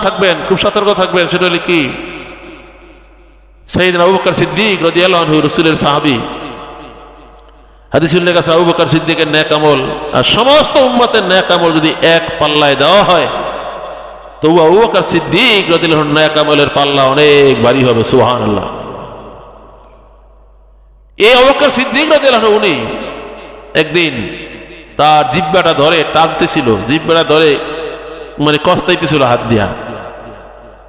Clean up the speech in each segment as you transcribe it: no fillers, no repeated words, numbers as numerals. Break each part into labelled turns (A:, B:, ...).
A: থাকবেন, খুব সতর্ক থাকবেন। সেটা হলো কি, সাইয়েদনা আবু বকর সিদ্দিক রাদিয়াল্লাহু আনহু রাসূলের সাহাবী, হাদিসে উল্লেখ আছে আবু বকর সিদ্দিকের নেক আমল আর সমস্ত উম্মতের নেক আমল যদি এক পাল্লায় দেওয়া হয়, তো আবু বকর সিদ্দিক রাদিয়াল্লাহু আনহু নেক আমলের পাল্লা অনেক ভারী হবে। সুবহানাল্লাহ। এই আবু বকর সিদ্দিক রাদিয়াল্লাহু আনহু উনি একদিন তার জিহ্বাটা ধরে টানতেছিল, জিহ্বাটা ধরে মানে কষ্টাইতেছিল হাত দিয়া।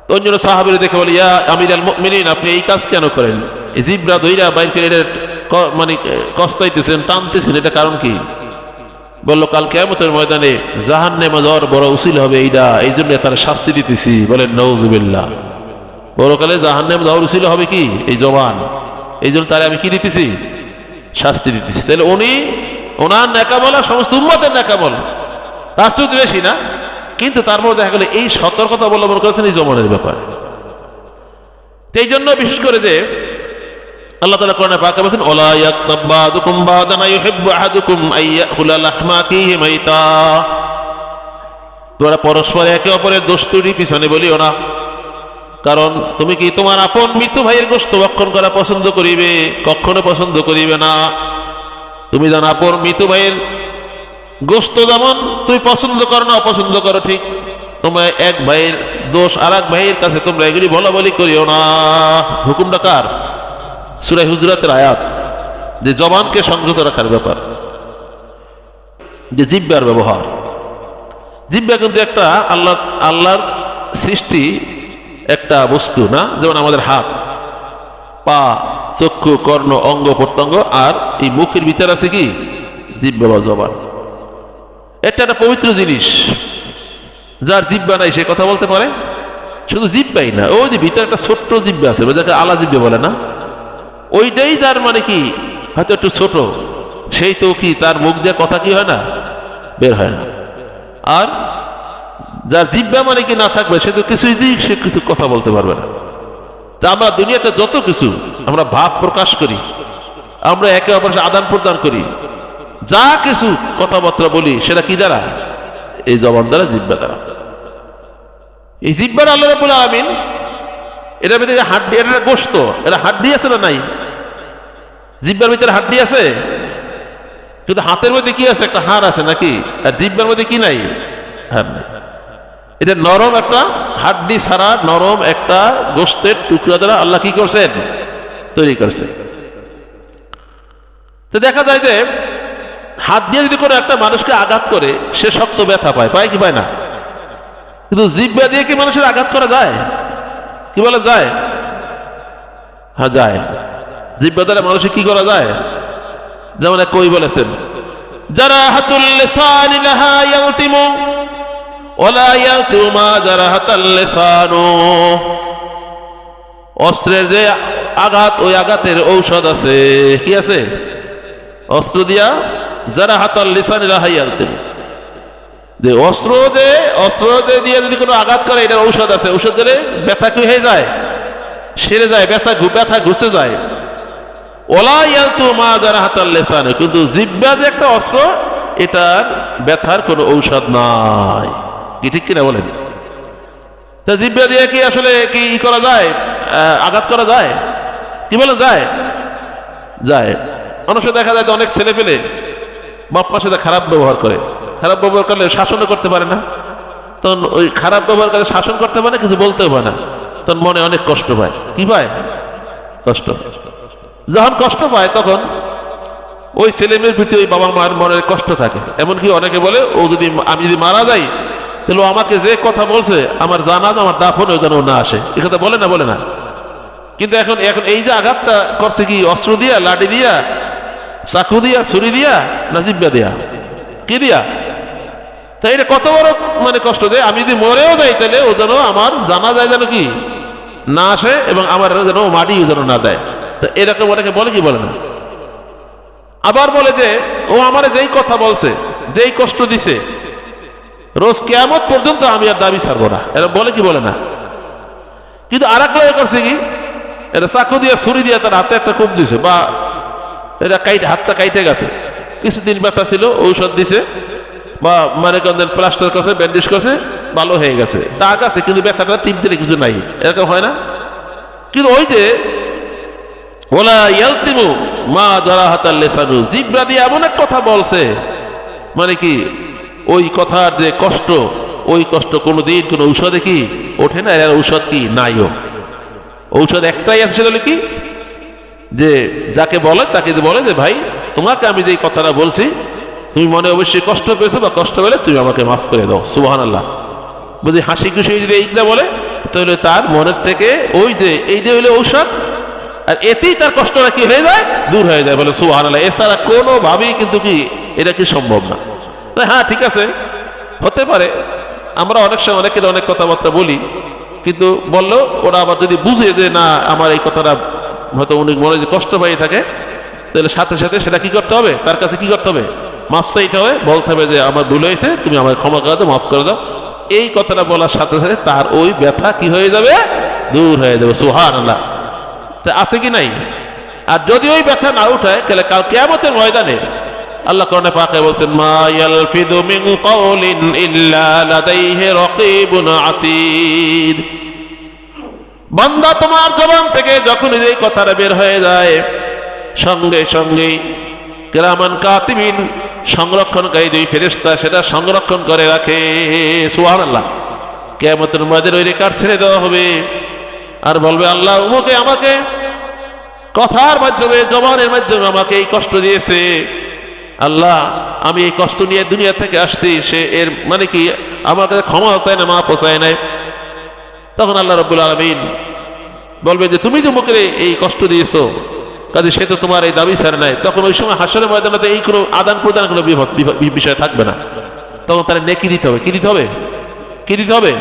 A: তো অন্য সাহাবীরা দেখে বলে, ইয়া আমিরুল মুমিনিন, আপনি এই কাজ কেন করেন? এই জিহ্বা ধইরা বাইর করে মানে কষ্টাইতেছেন, টানতেছেন, এটা কারণ কি? বললো, কাল কিয়ামতের ময়দানে জাহান্নামে যাওয়ার বড় উসিলা হবে এইটা, এই জন্য তার শাস্তি দিতেছি। বলেন নাউযুবিল্লাহ। বড়কালে জাহান্নামে যাওয়ার উসিলা হবে কি? এই জবান, এই জন্য তারে আমি কি দিতেছি? শাস্তি দিতেছি। তাহলে উনি ওনার নেকামল আর সমস্ত উম্মতের নেকামল তার চেয়ে বেশি না, কিন্তু তারপর দেখা গেল এই সতর্কতা অবলম্বন করেছেন এই জমানের ব্যাপারে। এই জন্য বিশেষ করে যে আল্লাহ তাআলা কোরআনে পাকে বলেন, ওয়ালা ইয়াতাবাদুকুম বাদান ইউহিব্বু আহাদুকুম আইয়াকুলা লাহমা আখিহি মাইতা। তোমরা পরস্পর একে অপরের দোস্তির পিছনে বলিও না, কারণ তুমি কি তোমার আপন মৃত ভাইয়ের গোশত ভক্ষণ করা পছন্দ করিবে? কখনো পছন্দ করিবে না। তুমি জানো আপন মৃত ভাইয়ের গোশত যেমন তুমি পছন্দ করো না, অপছন্দ করো, ঠিক তোমরা এক ভাইয়ের দোষ আর এক ভাইয়ের কাছে তোমরা এগুলি বলা বলি করিও না। হুকুমটা কার? সূরা হুজুরাতের আয়াত, যে জবানকে সংযত রাখার ব্যাপার, যে জিহ্বার ব্যবহার। জিহ্বা কিন্তু একটা আল্লাহর সৃষ্টি একটা বস্তু না, যেমন আমাদের হাত, পা, চক্ষু, কর্ণ, অঙ্গ প্রত্যঙ্গ, আর এই মুখের ভিতরে আছে কি? জিহ্বা বা জবান। এটা একটা পবিত্র জিনিস। যার জিহ্বা নাই সে কথা বলতে পারে? শুধু জিহ্বাই না, ওই যে ভিতরে একটা ছোট্ট জিহ্বা আছে, যাকে আলা জিহ্বা বলে না, ওইটাই যার মানে কি হয়তো একটু ছোট, সেই তো কি তার মুখ দিয়ে কথা কি হয় না? বের হয় না। আর যার জিহ্বা মানে কি না থাকবে, সে তো কিছুই দিয়ে সে কিছু কথা বলতে পারবে না। তা আমরা দুনিয়াতে যত কিছু আমরা ভাব প্রকাশ করি, আমরা একে অপরের আদান প্রদান করি, যা কিছু কথাবার্তা বলি, সেটা কি দ্বারা? এই জবান দ্বারা, জিহ্বা দ্বারা। এই জিহ্বার আল্লাহ রাব্বুল আলামিন এটার ভিতরে হাড্ডি, এটা গোশত, এটা হাড্ডি আছে না নাই? জিহ্বার ভিতরে হাড্ডি আছে, কিন্তু হাতের মধ্যে কি আছে? একটা হাড় আছে নাকি? আর জিহ্বার মধ্যে কি নাই? হাড় নেই। এটা নরম একটা হাড্ডি ছাড়া নরম একটা গোশতের টুকরা দ্বারা আল্লাহ কি করছেন? তৈরি করছেন। তো দেখা যায় যে হাত দিয়ে যদি কোনো একটা মানুষকে আঘাত করে, সে শক্ত ব্যথা পায়, পায় কি পায় না? কিন্তু জিহ্বা দিয়ে কি মানুষের আঘাত করা যায়? কি বলা যায়? হ্যাঁ, যায়। জিহ্বা দ্বারা মানুষের কি করা যায়? যেমন এক কবি বলেছেন, জারাহাতুল লিসানি লাহা ইয়ালতিমু ওয়ালা ইয়ালতিমু মা জারাহাতাল লিসানু। অস্ত্রের যে আঘাত, ওই আঘাতের ঔষধ আছে। কি আছে? অস্ত্র দিয়া জারাহাতাল লিসানি লাহা ইয়ালতিমু, যে অস্ত্র দিয়ে যদি কোনো আঘাত করে, এটার ঔষধ আছে। ঔষধ দিলে ব্যথা কি হয়ে যায়? সেরে যায়, ব্যথা ঘুষে যায়। ওলা ইয়ালতু মা জারাহাতাল লিসান, কিন্তু জিহ্বা যে একটা অস্ত্র, এটার ব্যথার কোনো ঔষধ নাই। কি ঠিক কিনা বলেন? তা জিহ্বা দিয়ে কি আসলে কি করা যায়? আঘাত করা যায়? কি বলে যায়? যায়। অনেক সময় দেখা যায় অনেক ছেলে পেলে বাপ মার সাথে খারাপ ব্যবহার করে, খারাপ ব্যবহার করলে শাসনও করতে পারে না, তখন ওই খারাপ ব্যবহার করে শাসন করতে পারে না, কিছু বলতেও পারে না, তখন মনে অনেক কষ্ট পায়। কি পায়? কষ্ট। যখন কষ্ট পায় তখন ওই ছেলে মেয়ের প্রতি ওই বাবা মার মনের কষ্ট থাকে। এমনকি অনেকে বলে, আমি যদি মারা যাই, তাহলে আমাকে যে কথা বলছে, আমার জানাজা, আমার দাফনেও যেন না আসে। এ কথা বলে না? বলে না। কিন্তু এখন এই যে আঘাতটা করছে, কি অস্ত্র দিয়া, লাঠি দিয়া, চাকু দিয়া, ছুরি দিয়া, না জিহ্বা দিয়া? কি দিয়া? তাই এটা কত বড় মানে কষ্ট দেয়। আমি যদি মরেও যাই, তাহলে ও যেন আমার জানাজায় যেন কি না আসে, এবং আমার যেন মাটিও যেন না দেয়। তো এরকম অনেকে বলে কি বলে না? আবার বলে যে ও আমার যেই কথা বলছে, যেই কষ্ট দিছে, রোজ কিয়ামত পর্যন্ত আমি আর দাবি ছাড়বো না। এরা বলে কি বলে না? কিন্তু আর এক লোক করছে কি, এটা চাকু দিয়ে, ছুরি দিয়ে তার হাতে একটা কোপ দিছে, বা এটা হাতটা কাইটে গেছে, কিছুদিন ব্যথা ছিল, ঔষধ দিছে, বা মানে প্লাস্টার করছে, ব্যান্ডেজ করছে, ভালো হয়ে গেছে, দাগ আছে কিন্তু ব্যথাটা টিপ দিলে কিছু নাই, এরকম হয় না? কিন্তু ওই যে ওলা ইয়ালতিমু মা জারাহাতাল লিসানু, জিহ্বা দিয়ে এমন এক কথা বলছে, মানে কি ওই কথার যে কষ্ট, ওই কষ্ট কোনোদিন কোনো ঔষধে কি ওঠে না, এর ঔষধ কি নাইও। ঔষধ একটাই আছে, সেটা হলো কি, যে যাকে বলে তাকে বলে যে ভাই তোমাকে আমি যে কথাটা বলছি তুমি মনে অবশ্যই কষ্ট পেয়েছো, বা কষ্ট পেলে তুমি আমাকে মাফ করে দাও। সুবহানাল্লাহ। বুঝি হাসি খুশি যদি এইটা বলে তাহলে তার মনের থেকে ওই যে এই যে হইলে ঔষধ, আর এতেই তার কষ্টটা কি হয়ে যায়, দূর হয়ে যায়। বলে সুবহানাল্লাহ। এছাড়া কোনোভাবেই কিন্তু কি এটা কি সম্ভব না। হ্যাঁ ঠিক আছে, হতে পারে আমরা অনেক সময় অনেকের অনেক কথাবার্তা বলি, কিন্তু বললো ওরা আবার যদি বুঝে যে না আমার এই কথাটা হয়তো উনি মনে যে কষ্ট পাই থাকে, তাহলে সাথে সাথে সেটা কি করতে হবে, তার কাছে কি করতে হবে, মাফ চাইতে হবে, বলতে হবে যে আমার ভুল হয়েছে, তুমি আমাকে ক্ষমা করে দাও, মাফ করে দাও। এই কথাটা বলার সাথে সাথে তার ওই ব্যথা কি হয়ে যাবে, দূর হয়ে যাবে। সুবহানাল্লাহ। আছে কি নাই? আর যদি ওই ব্যথা না উঠায় তাহলে কাল কিয়ামতের ময়দানে আল্লাহ কোরআনে পাকে বলছেন মা ইয়ালফিযু মিন কাওলিন ইল্লা লাদাইহি রাকীবুন আতীদ। বান্দা তোমার জবান থেকে যখন এই কথাটা বের হয়ে যায়, সঙ্গে সঙ্গে কিরামান কাতিবিন, সংরক্ষণকারী দুই ফেরেশতা সেটা সংরক্ষণ করে রাখে। সুবহানাল্লাহ। কিয়ামতের ময়দানে ওই রেকর্ড ছেড়ে দেওয়া হবে, আর বলবে আল্লাহ উমুকে আমাকে কথার মাধ্যমে, জবানের মাধ্যমে আমাকে এই কষ্ট দিয়েছে, আল্লাহ আমি এই কষ্ট নিয়ে দুনিয়া থেকে আসছি, সে এর মানে কি আমার কাছে ক্ষমা চায় না, মাফ চায় নাই। তখন আল্লাহ রাব্বুল আলামিন বলবে যে তুমি যে মুখের এই কষ্ট দিয়েছো, কাজে সে তো তোমার এই দাবি ছাড়ে নাই। তখন ওই সময় হাসরের ময়দানে এই কোনো আদান প্রদান কোনো বিষয় থাকবে না। তখন তারা নেকি দিতে হবে। কি দিতে হবে? কি দিতে হবে?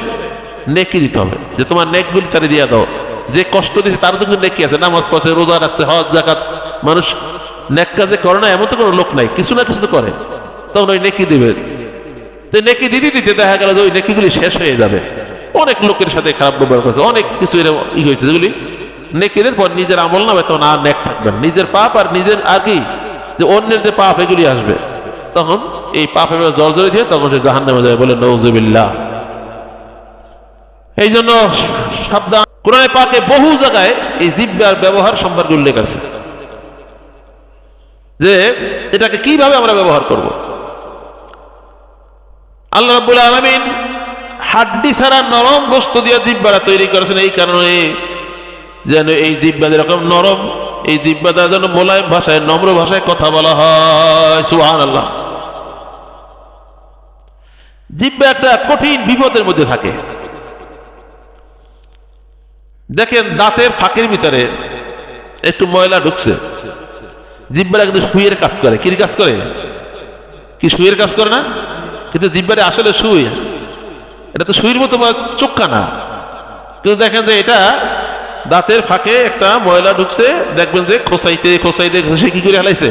A: নেকি দিতে হবে, যে তোমার নেকগুলি তারা দিয়ে দাও। যে কষ্ট দিয়েছে তার তো কিন্তু নেকি আছে, নামাজ পড়ছে, রোজা রাখছে, হজ যাকাত। মানুষ নেক কাজে করে না এমন তো কোনো লোক নাই, কিছু না কিছু তো করে। তখন ওই নেকি দিবে, তো নেকি দিতে দিতে দেখা গেল যে ওই নেকিগুলি শেষ হয়ে যাবে। অনেক লোকের সাথে খারাপ ব্যবহার করেছে, অনেক কিছু ই হয়েছে, যেগুলি নেকিদের পর নিজের আমল নামে তখন আর নেক থাকবে না। নিজের পাপ আর নিজের আর কি যে অন্যের যে পাপ এগুলি আসবে, তখন এই পাপের জর্জরি দিয়ে তখন সে জাহান্নামে যায়। বলে নাউযুবিল্লাহ। এই জন্য সাবধান। কোরআনে পাকে বহু জায়গায় এই জিহ্বার ব্যবহার সম্পর্কে উল্লেখ আছে, যে এটাকে কিভাবে আমরা ব্যবহার করব। আল্লাহ রাব্বুল আলামিন হাড্ডি ছাড়া নরম বস্তু দিয়ে জিহ্বাটা তৈরি করেছেন, এই কারণে যেন এই জিহ্বা যেরকম নরম, এই জিহ্বা দ্বারা যেন মোলায়েম ভাষায়, নম্র ভাষায় কথা বলা হয়। সুবহানাল্লাহ। জিহ্বা একটা কঠিন বিপদের মধ্যে থাকে। দেখেন দাঁতের ফাঁকের ভিতরে একটু ময়লা ঢুকছে, জিহ্বাটা কিন্তু সুইয়ের কাজ করে। কি কাজ করে? কি সুইয়ের কাজ করে না? কিন্তু জিহ্বাটা আসলে সুই, এটা তো সুইয়ের মতো চোখা না। কিন্তু দেখেন যে এটা দাঁতের ফাঁকে একটা ময়লা ঢুকছে, দেখবেন যে খোসাইতে খোসাইতে ঘষে কি করে হালাইছে।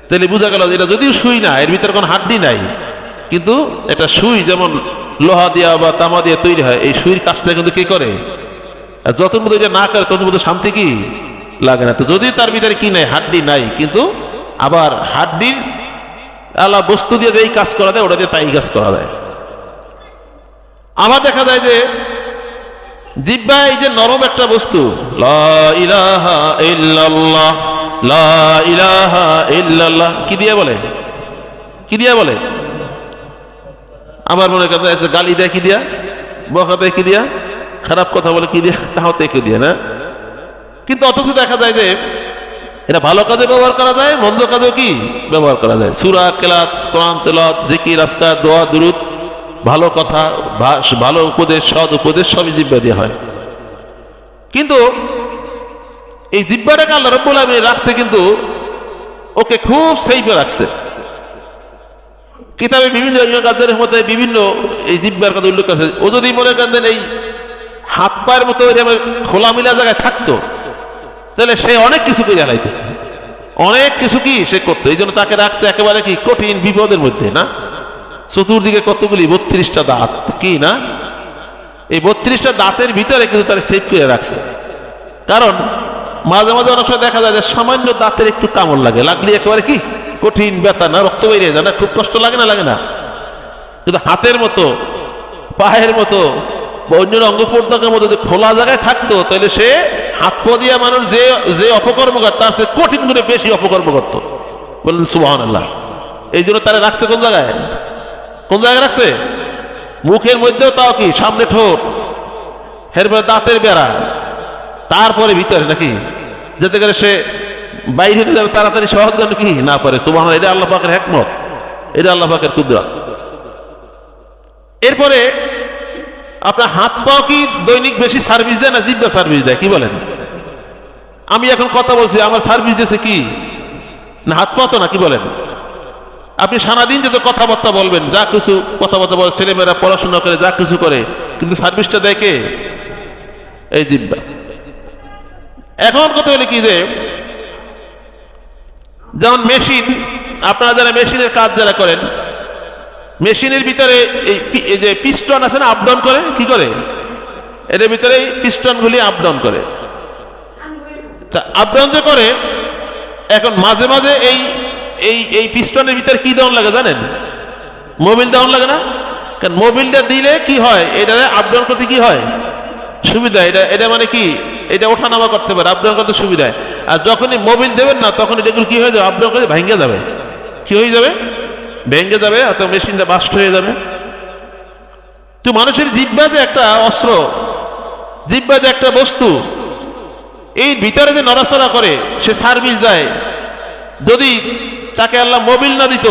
A: তাহলে বোঝা গেল এটা যদিও সুই না, এর ভিতরে কোনো হাড্ডি নাই, কিন্তু এটা সুই যেমন লোহা দিয়া বা তামা দিয়ে তৈরি হয়, এই সুইয়ের কাজটা কিন্তু কি করে। আর যত মধ্যে এটা না করে তত মধ্যে শান্তি কি লাগে না। তো যদি তার ভিতরে কি নাই, হাড্ডি নাই, কিন্তু আবার হাড্ডির আলা বস্তু দিয়ে যেই কাজ করা যায় ওটা দিয়ে তাই কাজ করা যায়। আবার দেখা যায় যে জিহ্বা এই যে নরম একটা বস্তু, লা ইলাহা ইল্লাল্লাহ, লা ইলাহা ইল্লাল্লাহ, কি দিয়ে বলে? কি দিয়ে বলে? আমার মনে করেন একটা গালি দেয় কি দিয়া, বকা দেয় কি দিয়া, খারাপ কথা বলে কি দিয়া, তাও তো কি দিয়া না। কিন্তু অথচ দেখা যায় যে এটা ভালো কাজে ব্যবহার করা যায়, মন্দ কাজেও কি ব্যবহার করা যায়। সূরা, কেলাত, কোরআন তেলাওয়াত, জিকির, আজকার, দোয়া, দুরূদ, ভালো কথা, ভালো উপদেশ, সৎ উপদেশ সবই জিহ্বা দিয়ে হয়। কিন্তু এই জিহ্বাটাকে আল্লাহ রাব্বুল আলামিন রাখছে, কিন্তু ওকে খুব সেফে রাখছে। কিতাবে বিভিন্ন কাজের মধ্যে বিভিন্ন এই জিহ্বার কথা উল্লেখ আছে। ও যদি মনে করেন এই হাত পায়ের মতো খোলামেলা জায়গায় থাকতো, তাহলে সে অনেক কিছু করে হারাইতো, অনেক কিছু কি সে করতো। এই জন্য তাকে রাখছে একেবারে কি কঠিন বিপদের মধ্যে না। চতুর্দিকে কতগুলি 32টা দাঁত, কি না, এই 32টা দাঁতের ভিতরে কিন্তু তারা সেভ করে রাখছে। কারণ মাঝে মাঝে অনেক সময় দেখা যায় যে সামান্য দাঁতের একটু কামড় লাগে, লাগলে একেবারে কি কঠিন ব্যথা, না রক্ত বেরিয়ে যায় না, খুব কষ্ট লাগে না, লাগে না। কিন্তু হাতের মতো পায়ের মতো বা অন্য অঙ্গ প্রত্যঙ্গের মতো যদি খোলা জায়গায় থাকতো, তাহলে সে হাত পা দিয়া মানুষ যে যে অপকর্ম করত তার সে কঠিন করে বেশি অপকর্ম করত। বললেন সুবহানাল্লাহ। এই জন্য তারা রাখছে কোন জায়গায়? কোন জায়গায় রাখছে? মুখের মধ্যেও তাও কি সামনে ঠোঁট, এরপরে দাঁতের বেড়া, তারপরে ভিতরে নাকি, যাতে করে সে বাইরে যাবে তাড়াতাড়ি সহজ যেন কি না পারে। সুবহানাল্লাহ। এটা আল্লাহ পাকের হিকমত, এটা আল্লাহ পাকের কুদরত। এরপরে আপনার হাত পাও কি দৈনিক বেশি সার্ভিস দেয় না জিহ্বা সার্ভিস দেয়? কি বলেন? আমি এখন কথা বলছি, আমার সার্ভিস দিয়েছে কি না হাত পা? তো না, কি বলেন? আপনি সারাদিন যত কথাবার্তা বলবেন, যা কিছু কথাবার্তা বলে, ছেলেমেয়েরা পড়াশোনা করে, যা কিছু করে, কিন্তু সার্ভিসটা দেয় কে? এই জিহ্বা। এখন কথা হলে কি যে যেমন মেশিন, আপনারা যারা মেশিনের কাজ যারা করেন, মেশিনের ভিতরে এই যে পিস্টন আছে না, আপ ডাউন করে, কি করে? এর ভিতরে পিস্টন গুলি আপ ডাউন করে। আপ ডাউন যে করে, এখন মাঝে মাঝে এই এই এই পিস্টনের ভিতরে কি দেওয়ান লাগে জানেন? মোবিল দেওয়ান লাগে না? কারণ মোবিলটা দিলে কি হয়, এটা আপ ডাউন করতে কি হয় সুবিধা। এটা মানে কি, এটা ওঠানামা করতে পারে, আপ ডাউন করতে সুবিধা। আর যখনই মোবিল দেবেন না, তখন এটাগুলো কি হয়ে যাবে, আপ ডাউন করে ভেঙে যাবে। কি হয়ে যাবে? ভেঙে যাবে, অথবা মেশিনটা বাস্ট হয়ে যাবে। তো মানুষের জিহ্বা যে একটা অস্ত্র, জিহ্বা যে একটা বস্তু, এই ভিতরে যে নড়াচড়া করে, সে সার্ভিস দেয়। যদি তাকে আল্লাহ মোবিল না দিত,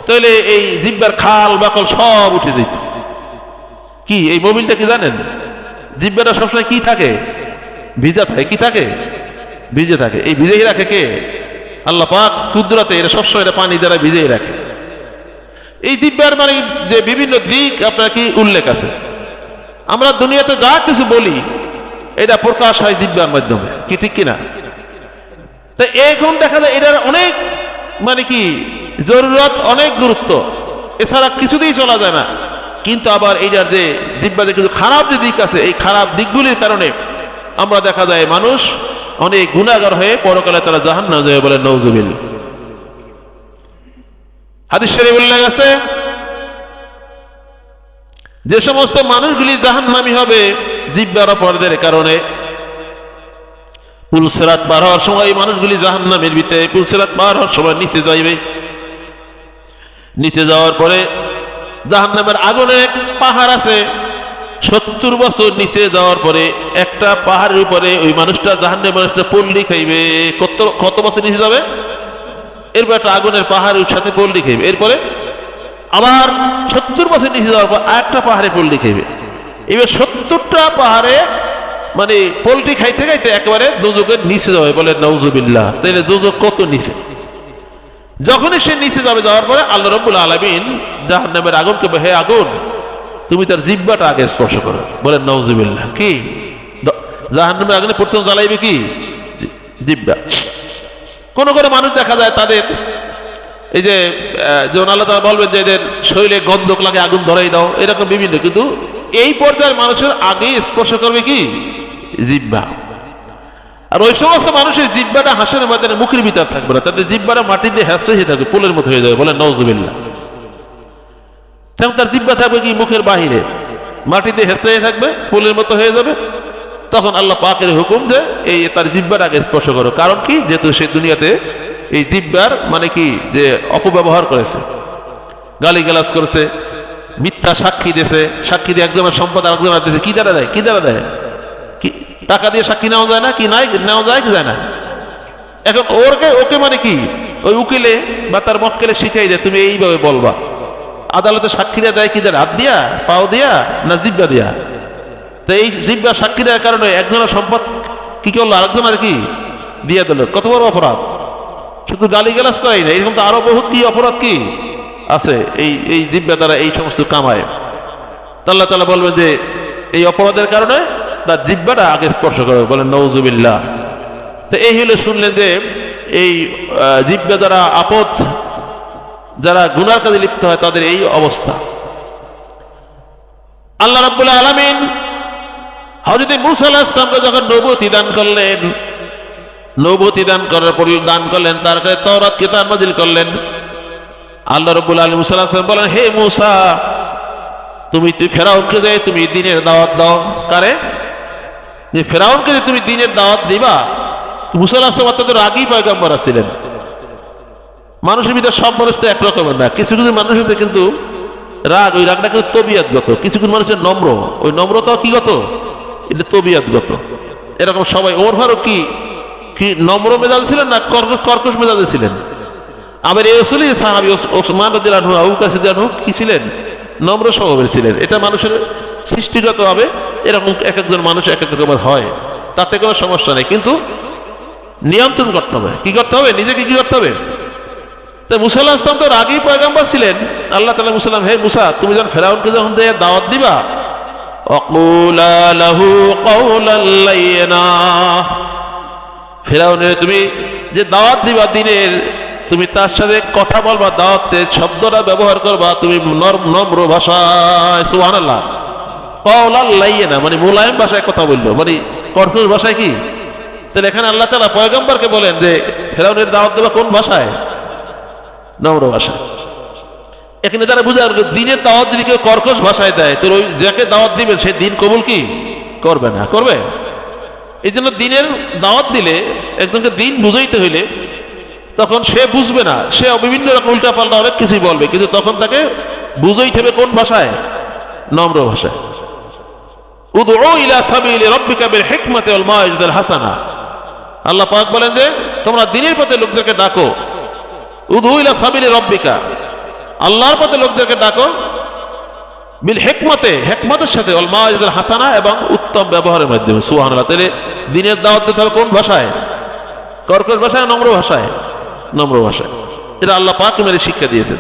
A: তাহলে এই জিহ্বার খাল বাকল সব উঠে দিত। কি এই মোবিলটা কি জানেন? জিহ্বাটা সবসময় কি থাকে? ভিজা থাকে। কি থাকে? ভিজে থাকে। এই ভিজেই রাখে কে? আল্লাহ পাক কুদরতে। এরা সবসময় এটা পানি দ্বারা ভিজেই রাখে। এই জিহ্বার মানে যে বিভিন্ন দিক আপনার কি উল্লেখ আছে। আমরা দুনিয়াতে যা কিছু বলি, এটা প্রকাশ হয় জিহ্বার মাধ্যমে, কি ঠিক কিনা? তো এখন দেখা যায় এটার অনেক মানে কি জরুরত, অনেক গুরুত্ব, এছাড়া কিছুতেই চলা যায় না। কিন্তু আবার এইটার যে জিহ্বাতে কিছু খারাপ যে দিক আছে, এই খারাপ দিকগুলির কারণে আমরা দেখা যায় মানুষ অনেক গুনাহগার হয়ে পরকালে তারা জাহান্নামে যাবে। বলে নাউজুবিল্লাহ। হাদিস শরীফে উল্লেখ আছে, যে সমস্ত মানুষগুলি জাহান্নামী হবে জিহ্বার অপরাধের কারণে, পুলসিরাত পার হওয়ার সময় এই মানুষগুলি জাহান্নামের ভিতরে পুলসিরাত পার হওয়ার সময় নিচে যাইবে। নিচে যাওয়ার পরে জাহান্নামের আগুনে এক পাহাড় আছে, 70 বছর নিচে যাওয়ার পরে একটা পাহাড়ের উপরে ওই মানুষটা, জাহান্নামের মানুষটা পল্লী খাইবে। কত বছর নিচে যাবে? এরপর একটা আগুনের পাহাড়ের সাথে পল্লী খাইবে। এরপরে আবার 70 বছর নিচে যাওয়ার পর একটা পাহাড়ে পল্লী খাইবে। এবার 70টা পাহাড়ে মানে পোল্ট্রি খাইতে খাইতে একেবারে দোজখের নিচে যাবে। বলে নাউজুবিল্লাহ। তাহলে দোজখ কত নিচে? যখনই সে নিচে যাবে, যাওয়ার পরে আল্লাহ রাব্বুল আলামিন জাহান্নামের আগুনকে, হে আগুন, তুমি তার জিহ্বাটা আগে স্পর্শ করো। বলে নাউজুবিল্লাহ। কি জাহান্নামের আগুনে প্রথম জ্বালাইবে কি? জিহ্বা। কোন কোন মানুষ দেখা যায় তাদের এই যে যেমন আল্লাহ তাআলা বলবেন যে এদের শরীরে গন্ধক লাগে, আগুন ধরাই দাও, এরকম বিভিন্ন। কিন্তু এই পর্যায়ের মানুষের আগেই স্পর্শ করবে কি? জিহ্বা। আর ওই সমস্ত মানুষের জিহ্বাটা হাসনের ময়দানে মুখের ভিতর থাকবে না, তাদের জিহ্বাটা মাটিতে হেসে হয়ে থাকবে, পোলের মতো হয়ে যাবে। বলে নাউজুবিল্লাহ। তেমন তার জিহ্বা থাকবে কি? মুখের বাহিরে, মাটিতে হেসে হয়ে থাকবে, ফুলের মতো হয়ে যাবে। তখন আল্লাহ পাকের হুকুম যে এই তার জিহ্বার আগে স্পর্শ করো। কারণ কি? যেহেতু সে দুনিয়াতে এই জিহ্বার মানে কি যে অপব্যবহার করেছে, গালিগালাজ করেছে, মিথ্যা সাক্ষী দিয়েছে, সাক্ষী দিয়ে একজনের সম্পদ আরেকজনের দিয়েছে। কি দ্বারা দেয়? কি দ্বারা দেয়? কি টাকা দিয়ে সাক্ষী নেওয়া যায় না? কি নাই নেওয়া যায় কি যায় না? এখন ওকে মানে কি ওই উকিলে বা তার মক্কেলে শিখাই দেয়, তুমি এইভাবে বলবা। আদালতে সাক্ষীরা দেয় কি দ্বারা? হাত দিয়া, পাও দিয়া, না জিহ্বা দিয়া? তো এই জিহ্বা সাক্ষী দেওয়ার কারণে একজনের সম্পদ কি করলো, আরেকজনের কি দিয়ে দিল। কত বড় অপরাধ! শুধু গালিগালাজ করাই না, এরকম তো আরো বহুত কি অপরাধ কি আছে এই জিহ্বা দ্বারা এই সমস্ত কামায়। আল্লাহ তাআলা বলবেন যে এই অপরাধের কারণে তার জিহ্বাটা আগে স্পর্শ করবে। বলেন নাউজুবিল্লাহ। তো এই হলো শুনলেন যে এই জিহ্বা দ্বারা আপদ, যারা গুনার কাজে লিপ্ত হয় তাদের এই অবস্থা। আল্লাহ রাব্বুল আলামিন হযরত মূসা আলাইহিস সালামকে যখন নবুয়তি দান করলেন, নবুয়তি দান করার পর দান করলেন, তার কাছে তাওরাত কিতাব নাযিল করলেন। আল্লাহ রাব্বুল আলামিন মূসা আলাইহিস সালাম বলেন, হে মূসা, তুমি ফেরাউনকে যাই তুমি দিনের দাওয়াত দাও। কারে? যে ফেরাউনকে যে তুমি দিনের দাওয়াত দিবা। মুসা আলাইহিস সালাম তাদের আগেই পয়গম্বর ছিলেন। মানুষের ভিতরে সব মানুষ তো একরকমের না, কিছু কিছু মানুষ আছে কিন্তু রাগ, ওই রাগটা কিন্তু তবিয়াতগত। কিছু কিছু মানুষের নম্র, ওই নম্রতা কি গত? এটা তবিয়াতগত। এরকম সবাই। ওমর ফারুক কি নম্র মেজাজ ছিলেন না কর্কশ মেজাজে ছিলেন? আবার এই আসলে সাহাবী ওসমান রাদিয়াল্লাহু আনহু, আবু বকর সিদ্দিক কি ছিলেন? নম্র স্বভাবের ছিলেন। এটা মানুষের সৃষ্টিগত হবে, এরকম এক একজন মানুষ এক এক রকমের হয়, তাতে কোনো সমস্যা নেই। কিন্তু নিয়ন্ত্রণ করতে হবে। কি করতে হবে? নিজেকে কি করতে হবে? তো মুসা আলাইহিস সালাম তো আগেই পয়গম্বর ছিলেন। আল্লাহ তাআলা মুসা বললেন, হে মুসা, তুমি যখন ফেরাউনকে যখন দাওয়াত দিবা, ওয়াকুলা লাহু কাওলাল লাইয়িনা, ফেরাউনের তুমি যে দাওয়াত দিবা দিনের, তুমি তার সাথে কথা বলবা, দাওয়াতের শব্দটা ব্যবহার করবা তুমি নম্র ভাষায়। সুবহানাল্লাহ। কাওলাল লাইয়িনা মানে মোলায়েম ভাষায় কথা বললো, মানে কঠোর ভাষায়। কি তাহলে এখানে আল্লাহ তাআলা পয়গম্বরকে বলেন যে ফেরাউনের দাওয়াত দেবা কোন ভাষায়? নম্র ভাষায়। এখানে তারা বুঝে দিনের দাওয়াত যদি কেউ কর্কশ ভাষায় দেয়, তো ওই যাকে দাওয়াত দিবেন সে দিন কবুল কি করবে না? করবে। এই জন্য দিনের দাওয়াত দিলে একজনকে দিন বুঝাইতে হইলে তখন সে বুঝবে না, সে বিভিন্ন রকম উল্টা পাল্টা অনেক কিছুই বলবে, কিন্তু তখন তাকে বুঝাইতে হবে কোন ভাষায়? নম্র ভাষায়। উদউ ইলা সাবিলি রাব্বিকা বিল হিকমাতি ওয়াল মাউইজাতিল হাসানা। আল্লাহ পাক বলেন যে তোমরা দ্বীনের পথে লোকদেরকে ডাকো। উদউ ইলা সাবিলি রাব্বিকা, আল্লাহর পথে লোকদেরকে ডাকো, বিল হিকমাতে, হিকমতের সাথে, ওয়াল মাউইজাতিল হাসানা, এবং উত্তম ব্যবহারের মাধ্যমে। সুবহানাল্লাহ। তাহলে দ্বীনের দাওয়াত দিতে হবে কোন ভাষায়? কর্কশ ভাষায়, নম্র ভাষায়? নম্র ভাষায়। এটা আল্লাহ পাক আমাদের শিক্ষা দিয়েছেন।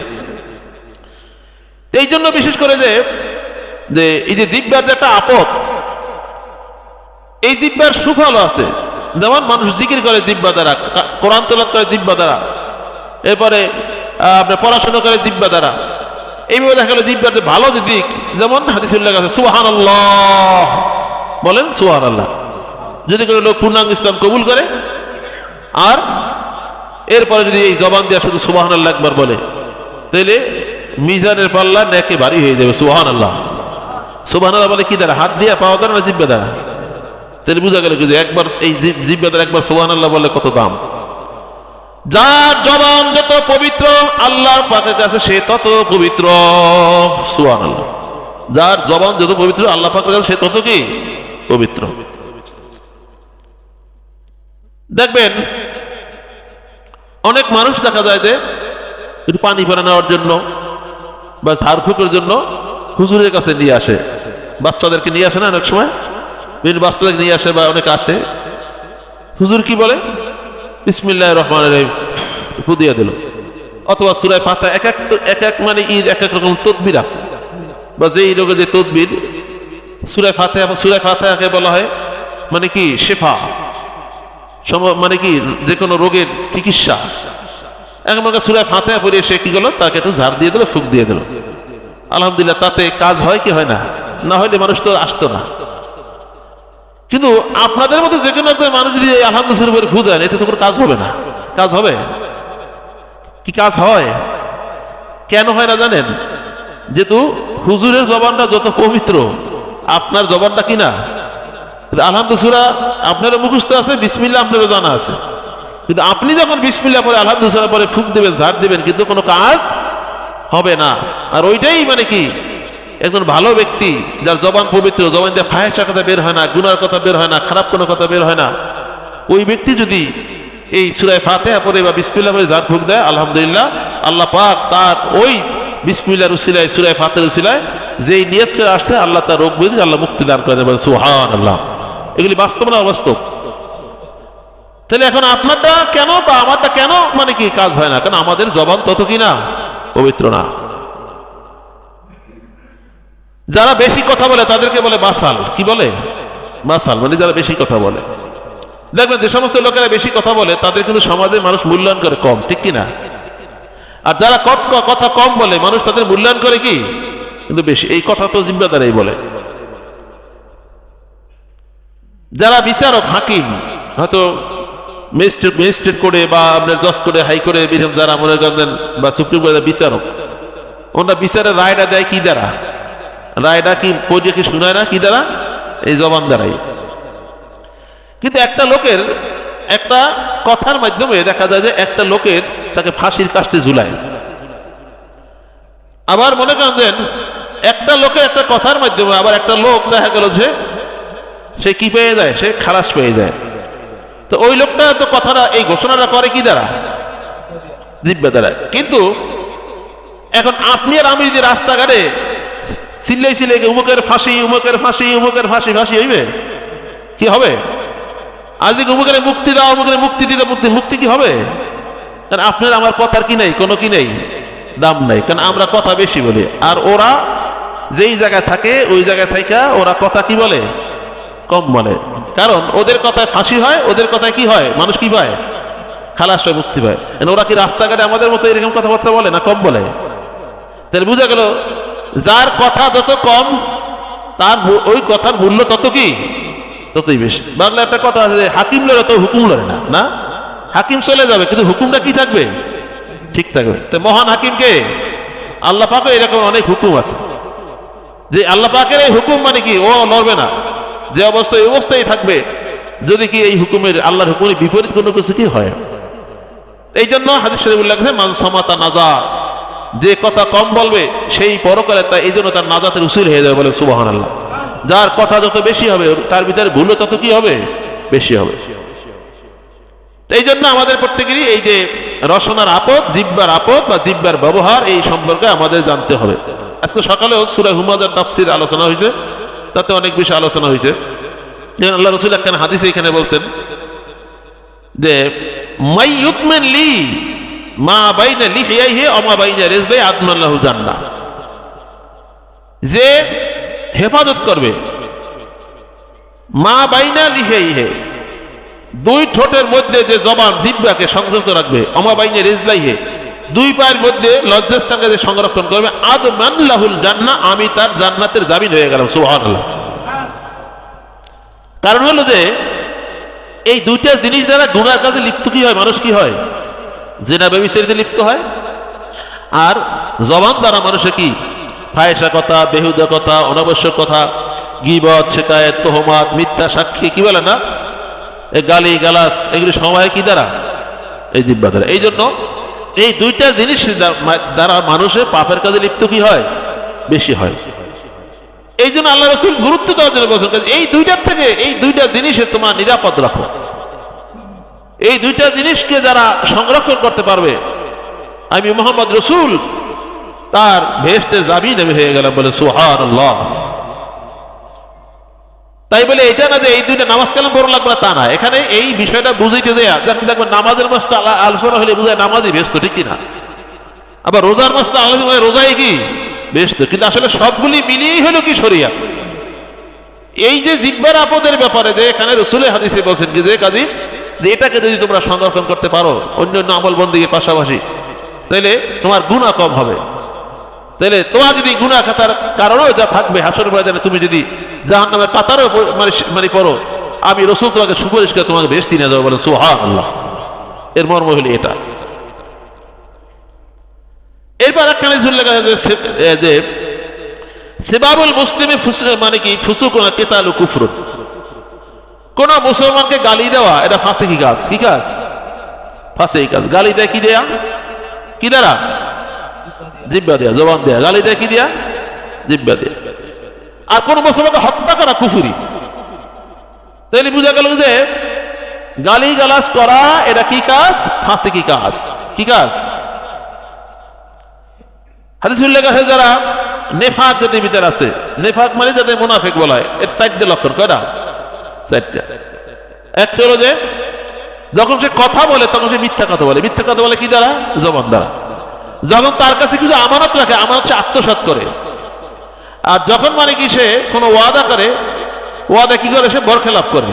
A: এই জন্য বিশেষ করে যে এই যে জিহ্বার যে একটা আপদ, এই জিহ্বার সুফল আছে। যেমন মানুষ জিকির করে জিহ্বা দ্বারা, কোরআন তেলাওয়াত করে জিহ্বা দ্বারা, এরপরে আপনার পড়াশোনা করে জিহ্বা দ্বারা। এইভাবে দেখা গেল জিহ্বার যে ভালো যে দিক, যেমন হাদিসে উল্লেখ আছে সুবহানাল্লাহ, বলেন সুবহানাল্লাহ। যদি কোনো লোক পূর্ণাঙ্গ ইসলাম কবুল করে আর এরপরে যদি এই জবান দিয়ে শুধু সুবহানাল্লাহ একবার বলে, তাহলে মিজানের পাল্লা নেকে ভারী হয়ে যাবে। সুবহানাল্লাহ। সুবহানাল্লাহ বলে কি দ্বারা? হাত দিয়ে, পাওয়া দ্বারা না জিহ্বা দ্বারা? তাহলে বুঝা গেল যে একবার এই জিহ্বা দ্বারা একবার সুবহানাল্লাহ বললে কত দাম। যার জবান যত পবিত্র আল্লাহর পাকের কাছে সে তত পবিত্র। সুবহানাল্লাহ। যার জবান যত পবিত্র আল্লাহ পাকের কাছে সে তত কি পবিত্র। দেখবেন অনেক মানুষ দেখা যায় যে একটু পানি ভরে নেওয়ার জন্য বা ঝাড়ফুঁকের জন্য হুজুরের কাছে নিয়ে আসে, বাচ্চাদেরকে নিয়ে আসে না, অনেক সময় বিভিন্ন বাচ্চাদেরকে নিয়ে আসে বা অনেকে আসে। হুজুর কি বলে? বিসমিল্লাহির রহমানির রহিম ফু দিয়ে দিল, অথবা সূরা ফাতিহা। এক এক মানে এক এক রকম তদবির আছে, বা যেই রোগের যে তদবির। সূরা ফাতিহাকে বলা হয় মানে কি শিফা, মানে কি যে কোনো রোগের চিকিৎসা। এখন সূরা ফাতিহা পড়ে সে কি করলো? তাকে একটু ঝাড় দিয়ে দিল, ফুক দিয়ে দিল। আলহামদুলিল্লাহ, তাতে কাজ হয় কি হয় না? না হলে মানুষ তো আসতো না। কিন্তু আপনাদের মতো যে কোনো একটা মানুষ যদি আলহামদুলিল্লাহ ফু দেন, এতে তো কোনো কাজ হবে না। কাজ হবে কি? কাজ হয়। কেন হয় না জানেন? যেহেতু হুজুরের জবানটা যত পবিত্র, আপনার জবানটা কি না? আলহামদুলিল্লাহ আপনারও মুখস্থ আছে, বিসমিল্লাহ আপনারও জানা আছে, কিন্তু আপনি যখন বিসমিল্লাহ পরে আলহামদুলিল্লাহ পরে ফুক দেবেন, ঝাড় দেবেন, কিন্তু কোনো কাজ হবে না। আর ওইটাই মানে কি একজন ভালো ব্যক্তি, যার জবান পবিত্র, জবান দিয়ে ফাহেসা কথা বের হয় না, গুনার কথা বের হয় না, খারাপ কোনো কথা বের হয় না, ওই ব্যক্তি যদি এই সূরা ফাতিহা পড়ে বা বিসমিল্লাহ পড়ে ঝাড় ফুক দেয়, আলহামদুলিল্লাহ আল্লাহ পাক তার ওই বিসমিল্লাহর উসিলায়, সূরা ফাতিহার উসিলায় যেই নিয়তে আসছে, আল্লাহ তার রোগ ব্যাধি আল্লাহ মুক্তি দান করে দেবেন। সুবহানাল্লাহ। এগুলি বাস্তব না অবাস্তব? তাহলে এখন আপনারটা কেন বা আমারটা কেন মানে কি কাজ হয় না? কারণ আমাদের জবান তত কি না পবিত্র না। যারা বেশি কথা বলে তাদেরকে বলে মাসাল। কি বলে? মাসাল মানে যারা বেশি কথা বলে। দেখবেন যে সমস্ত লোকেরা বেশি কথা বলে তাদের কিন্তু সমাজে মানুষ মূল্যায়ন করে কম, ঠিক কিনা? আর যারা কথা কম বলে মানুষ তাদের মূল্যায়ন করে কি কিন্তু বেশি। এই কথা তো জিম্মাদারাই বলে। যারা বিচারক, হাকিম, হয়তো ম্যাজিস্ট্রেট করে বা আপনার জজ করে, হাই করে, যারা মনে করেন বা সুপ্রিম কোর্টের বিচারক, ওনারা বিচারের রায়টা দেয় কি দ্বারা? রায়টা কি পড়িয়ে কি শোনায় না? কি দ্বারা? এই জবান দ্বারাই। কিন্তু একটা লোকের একটা কথার মাধ্যমে দেখা যায় যে একটা লোকের তাকে ফাঁসির কাস্টে ঝুলায়। আবার মনে করেন যে একটা লোকের একটা কথার মাধ্যমে আবার একটা লোক দেখা গেল যে সে কি পেয়ে যায়? সে খালাস পেয়ে যায়। তো ওই লোকটা তো কথাটা এই ঘোষণাটা করে কি দ্বারা? জিহ্বা দ্বারা। কিন্তু এখন আপনি আর আমি যদি রাস্তাঘাটে চিল্লাই চিল্লাই উমুকের ফাঁসি, উমুকের ফাঁসি, উমুকের ফাঁসি, ফাঁসি হইবে? কি হবে? আজ যদি উমুকের মুক্তি দাও, উমুকের মুক্তি দিতে মুক্তি কি হবে? কারণ আপনার আমার কথার কি নেই, কোনো কি নেই, দাম নাই। কারণ আমরা কথা বেশি বলি, আর ওরা যেই জায়গায় থাকে ওই জায়গায় থাকা ওরা কথা কি বলে? কম বলে। কারণ ওদের কথায় ফাঁসি হয়, ওদের কথায় কি হয়? মানুষ কি পায়? খালাস পায়, মুক্তি পায়। ওরা কি রাস্তাঘাটে আমাদের মতো এরকম কথাবার্তা বলে না? কম বলে। তাহলে বুঝা গেল যার কথা যত কম তার ওই কথার মূল্য তত কি? ততই বেশি। বাংলা একটা কথা আছে যে হাকিম লড়ে তো হুকুম লড়ে না। না, হাকিম চলে যাবে কিন্তু হুকুমটা কি থাকবে? ঠিক থাকবে। তো মহান হাকিমকে আল্লাহ পাকের এরকম অনেক হুকুম আছে যে আল্লাহ পাকের এই হুকুম মানে কি ও লড়বে না, যে অবস্থায় ওই অবস্থায় থাকবে যদি কি এই হুকুমের আল্লাহর হুকুমের বিপরীত কোনো কিছু কি হয়। এই জন্য হাদিস শরীফে উল্লেখ আছে মান সামাতা নাজা, যে কথা কম বলবে সেই পরকালে তা এই জন্য তার নাজাতের উসিল হয়ে যাবে, বলে সুবহানাল্লাহ। যার কথা যত বেশি হবে তার ভিতরে ভুলও তত কি হবে? বেশি হবে। এই জন্য আমাদের প্রত্যেকেরই এই যে রসনার আপদ, জিহ্বার আপদ বা জিহ্বার ব্যবহার, এই সম্পর্কে আমাদের জানতে হবে। আজকে সকালেও সূরা হুমাযার তাফসীর আলোচনা হয়েছে, তাতে অনেক বিষয় আলোচনা হয়েছে। আল্লাহ রাসূল একখানা হাদিসে এখানে বলছেন যে মাই ইউকমিন লি মা বাইনা লিহিয়াইহি ওয়া মা বাইনা রিজলিহি আদমান লাহু জান্নাহ, যে হেফাজত করবে মা বাইনা লিহিয়াইহি, দুই ঠোঁটের মধ্যে যে জবান জিহ্বাকে সংযত রাখবে, ওমা বাইনা রিজলাইহি, দুই পায়ের মধ্যে লজ্জাস্থানকে যে সংরক্ষণ করবে, আদমান লাহুল জান্নাহ, আমি তার জান্নাতের জামিন হয়ে গেলাম। সুবহানাল্লাহ। কারণ হলো যে এই দুইটা জিনিস দ্বারা গুনাহ কাজে লিপ্ত কি হয়? মানুষ কি হয়? জিনা ব্যভিচারিতে লিপ্ত হয়। আর জবান দ্বারা মানুষের কি? ফাহিশা কথা, বেহুদা কথা, অনাবশ্যক কথা, গীবত, শিকায়েত, তোহমাত, মিথ্যা সাক্ষী, কি বলে না, এই গালি গালাস, এগুলি সবাই কি দ্বারা? এই জিহ্বা দ্বারা। এই জন্য এই দুইটা জিনিস দ্বারা মানুষের পাপের কাজে লিপ্ত কি হয়? বেশি হয়। এই জন্য আল্লাহ রাসূল গুরুত্ব দেওয়ার জন্য বলছেন এই দুইটার থেকে, এই দুইটা জিনিসে তোমার নিরাপদ রাখো। এই দুইটা জিনিসকে যারা সংরক্ষণ করতে পারবে, আমি মুহাম্মদ রাসূল তার বেহেশতের জামিন আমি হয়ে গেলাম, বলে সুবহানাল্লাহ। তাই বলে এটা না যে এই দুইটা নামাজ কালাম পড়া লাগবে তা না, এখানে এই বিষয়টা বুঝাইতে দেয়া। যখন দেখবেন নামাজের মাসটা আলোচনা হলে বুঝায় নামাজই ব্যস্ত, ঠিক কিনা? আবার রোজার মাসটা আলোচনা হয় রোজাই কি ব্যস্ত, কিন্তু আসলে সবগুলি মিলিয়েই হলো কি শরিয়াত। এই যে জিহ্বার আপদের ব্যাপারে যে এখানে রাসূলের হাদিসে বলছেন কি যে কাজী যে এটাকে যদি তোমরা সংরক্ষণ করতে পারো অন্যান্য আমল বন্দেগীর পাশাপাশি, তাহলে তোমার গুনাহ কম হবে। তাহলে তোমার যদি গুনাহ খাতার কারণেও যা থাকবে হাসর ময়দানে, তুমি যদি জাহান্নামের কাতারও মানে পড়ো, আমি রাসূল তোমাকে সুপারিশ করে তোমাকে বেহেশতে নিয়ে যাবো, বলে সুবহানাল্লাহ। এর মর্ম হলো এটা। এরপর একখানে লেখা আছে যে সিবাবুল মুসলিমি মানে কি ফুসুকুন ওয়া কিতালু কুফরুন, কোন মুসলমানকে গালি দেওয়া এটা ফাসিকি কাজ। কি কাজ? ফাসিকি কাজ। গালি দেয় কি দেয়া? কি দ্বারা? জিহ্বা দেয়া, জবান দেয়া। গালি দেয় কি দেয়া? জিহ্বা দেয়া। আর কোন মুসলমানকে হত্যা করা কুফরি। তাহলে বুঝা গেল যে গালি গালাজ করা এটা কি কাজ? ফাসিকি কাজ। কি কাজ? হাদিসে উল্লেখ আছে যারা নেফাক যাদের ভিতরে আছে, নেফাক মানে যাদের মুনাফিক বলা হয়, এর 4টে লক্ষণ। কয়টা? 4টা। একটা হলো যে যখন সে কথা বলে তখন সে মিথ্যা কথা বলে। মিথ্যা কথা বলে কি দ্বারা? জবান দ্বারা। যখন তার কাছে কিছু আমানত রাখে, আমানত সে আত্মসাৎ করে। আর যখন মানে কি সে কোনো ওয়াদা করে, ওয়াদা কি করে? সে বরখেলাপ করে।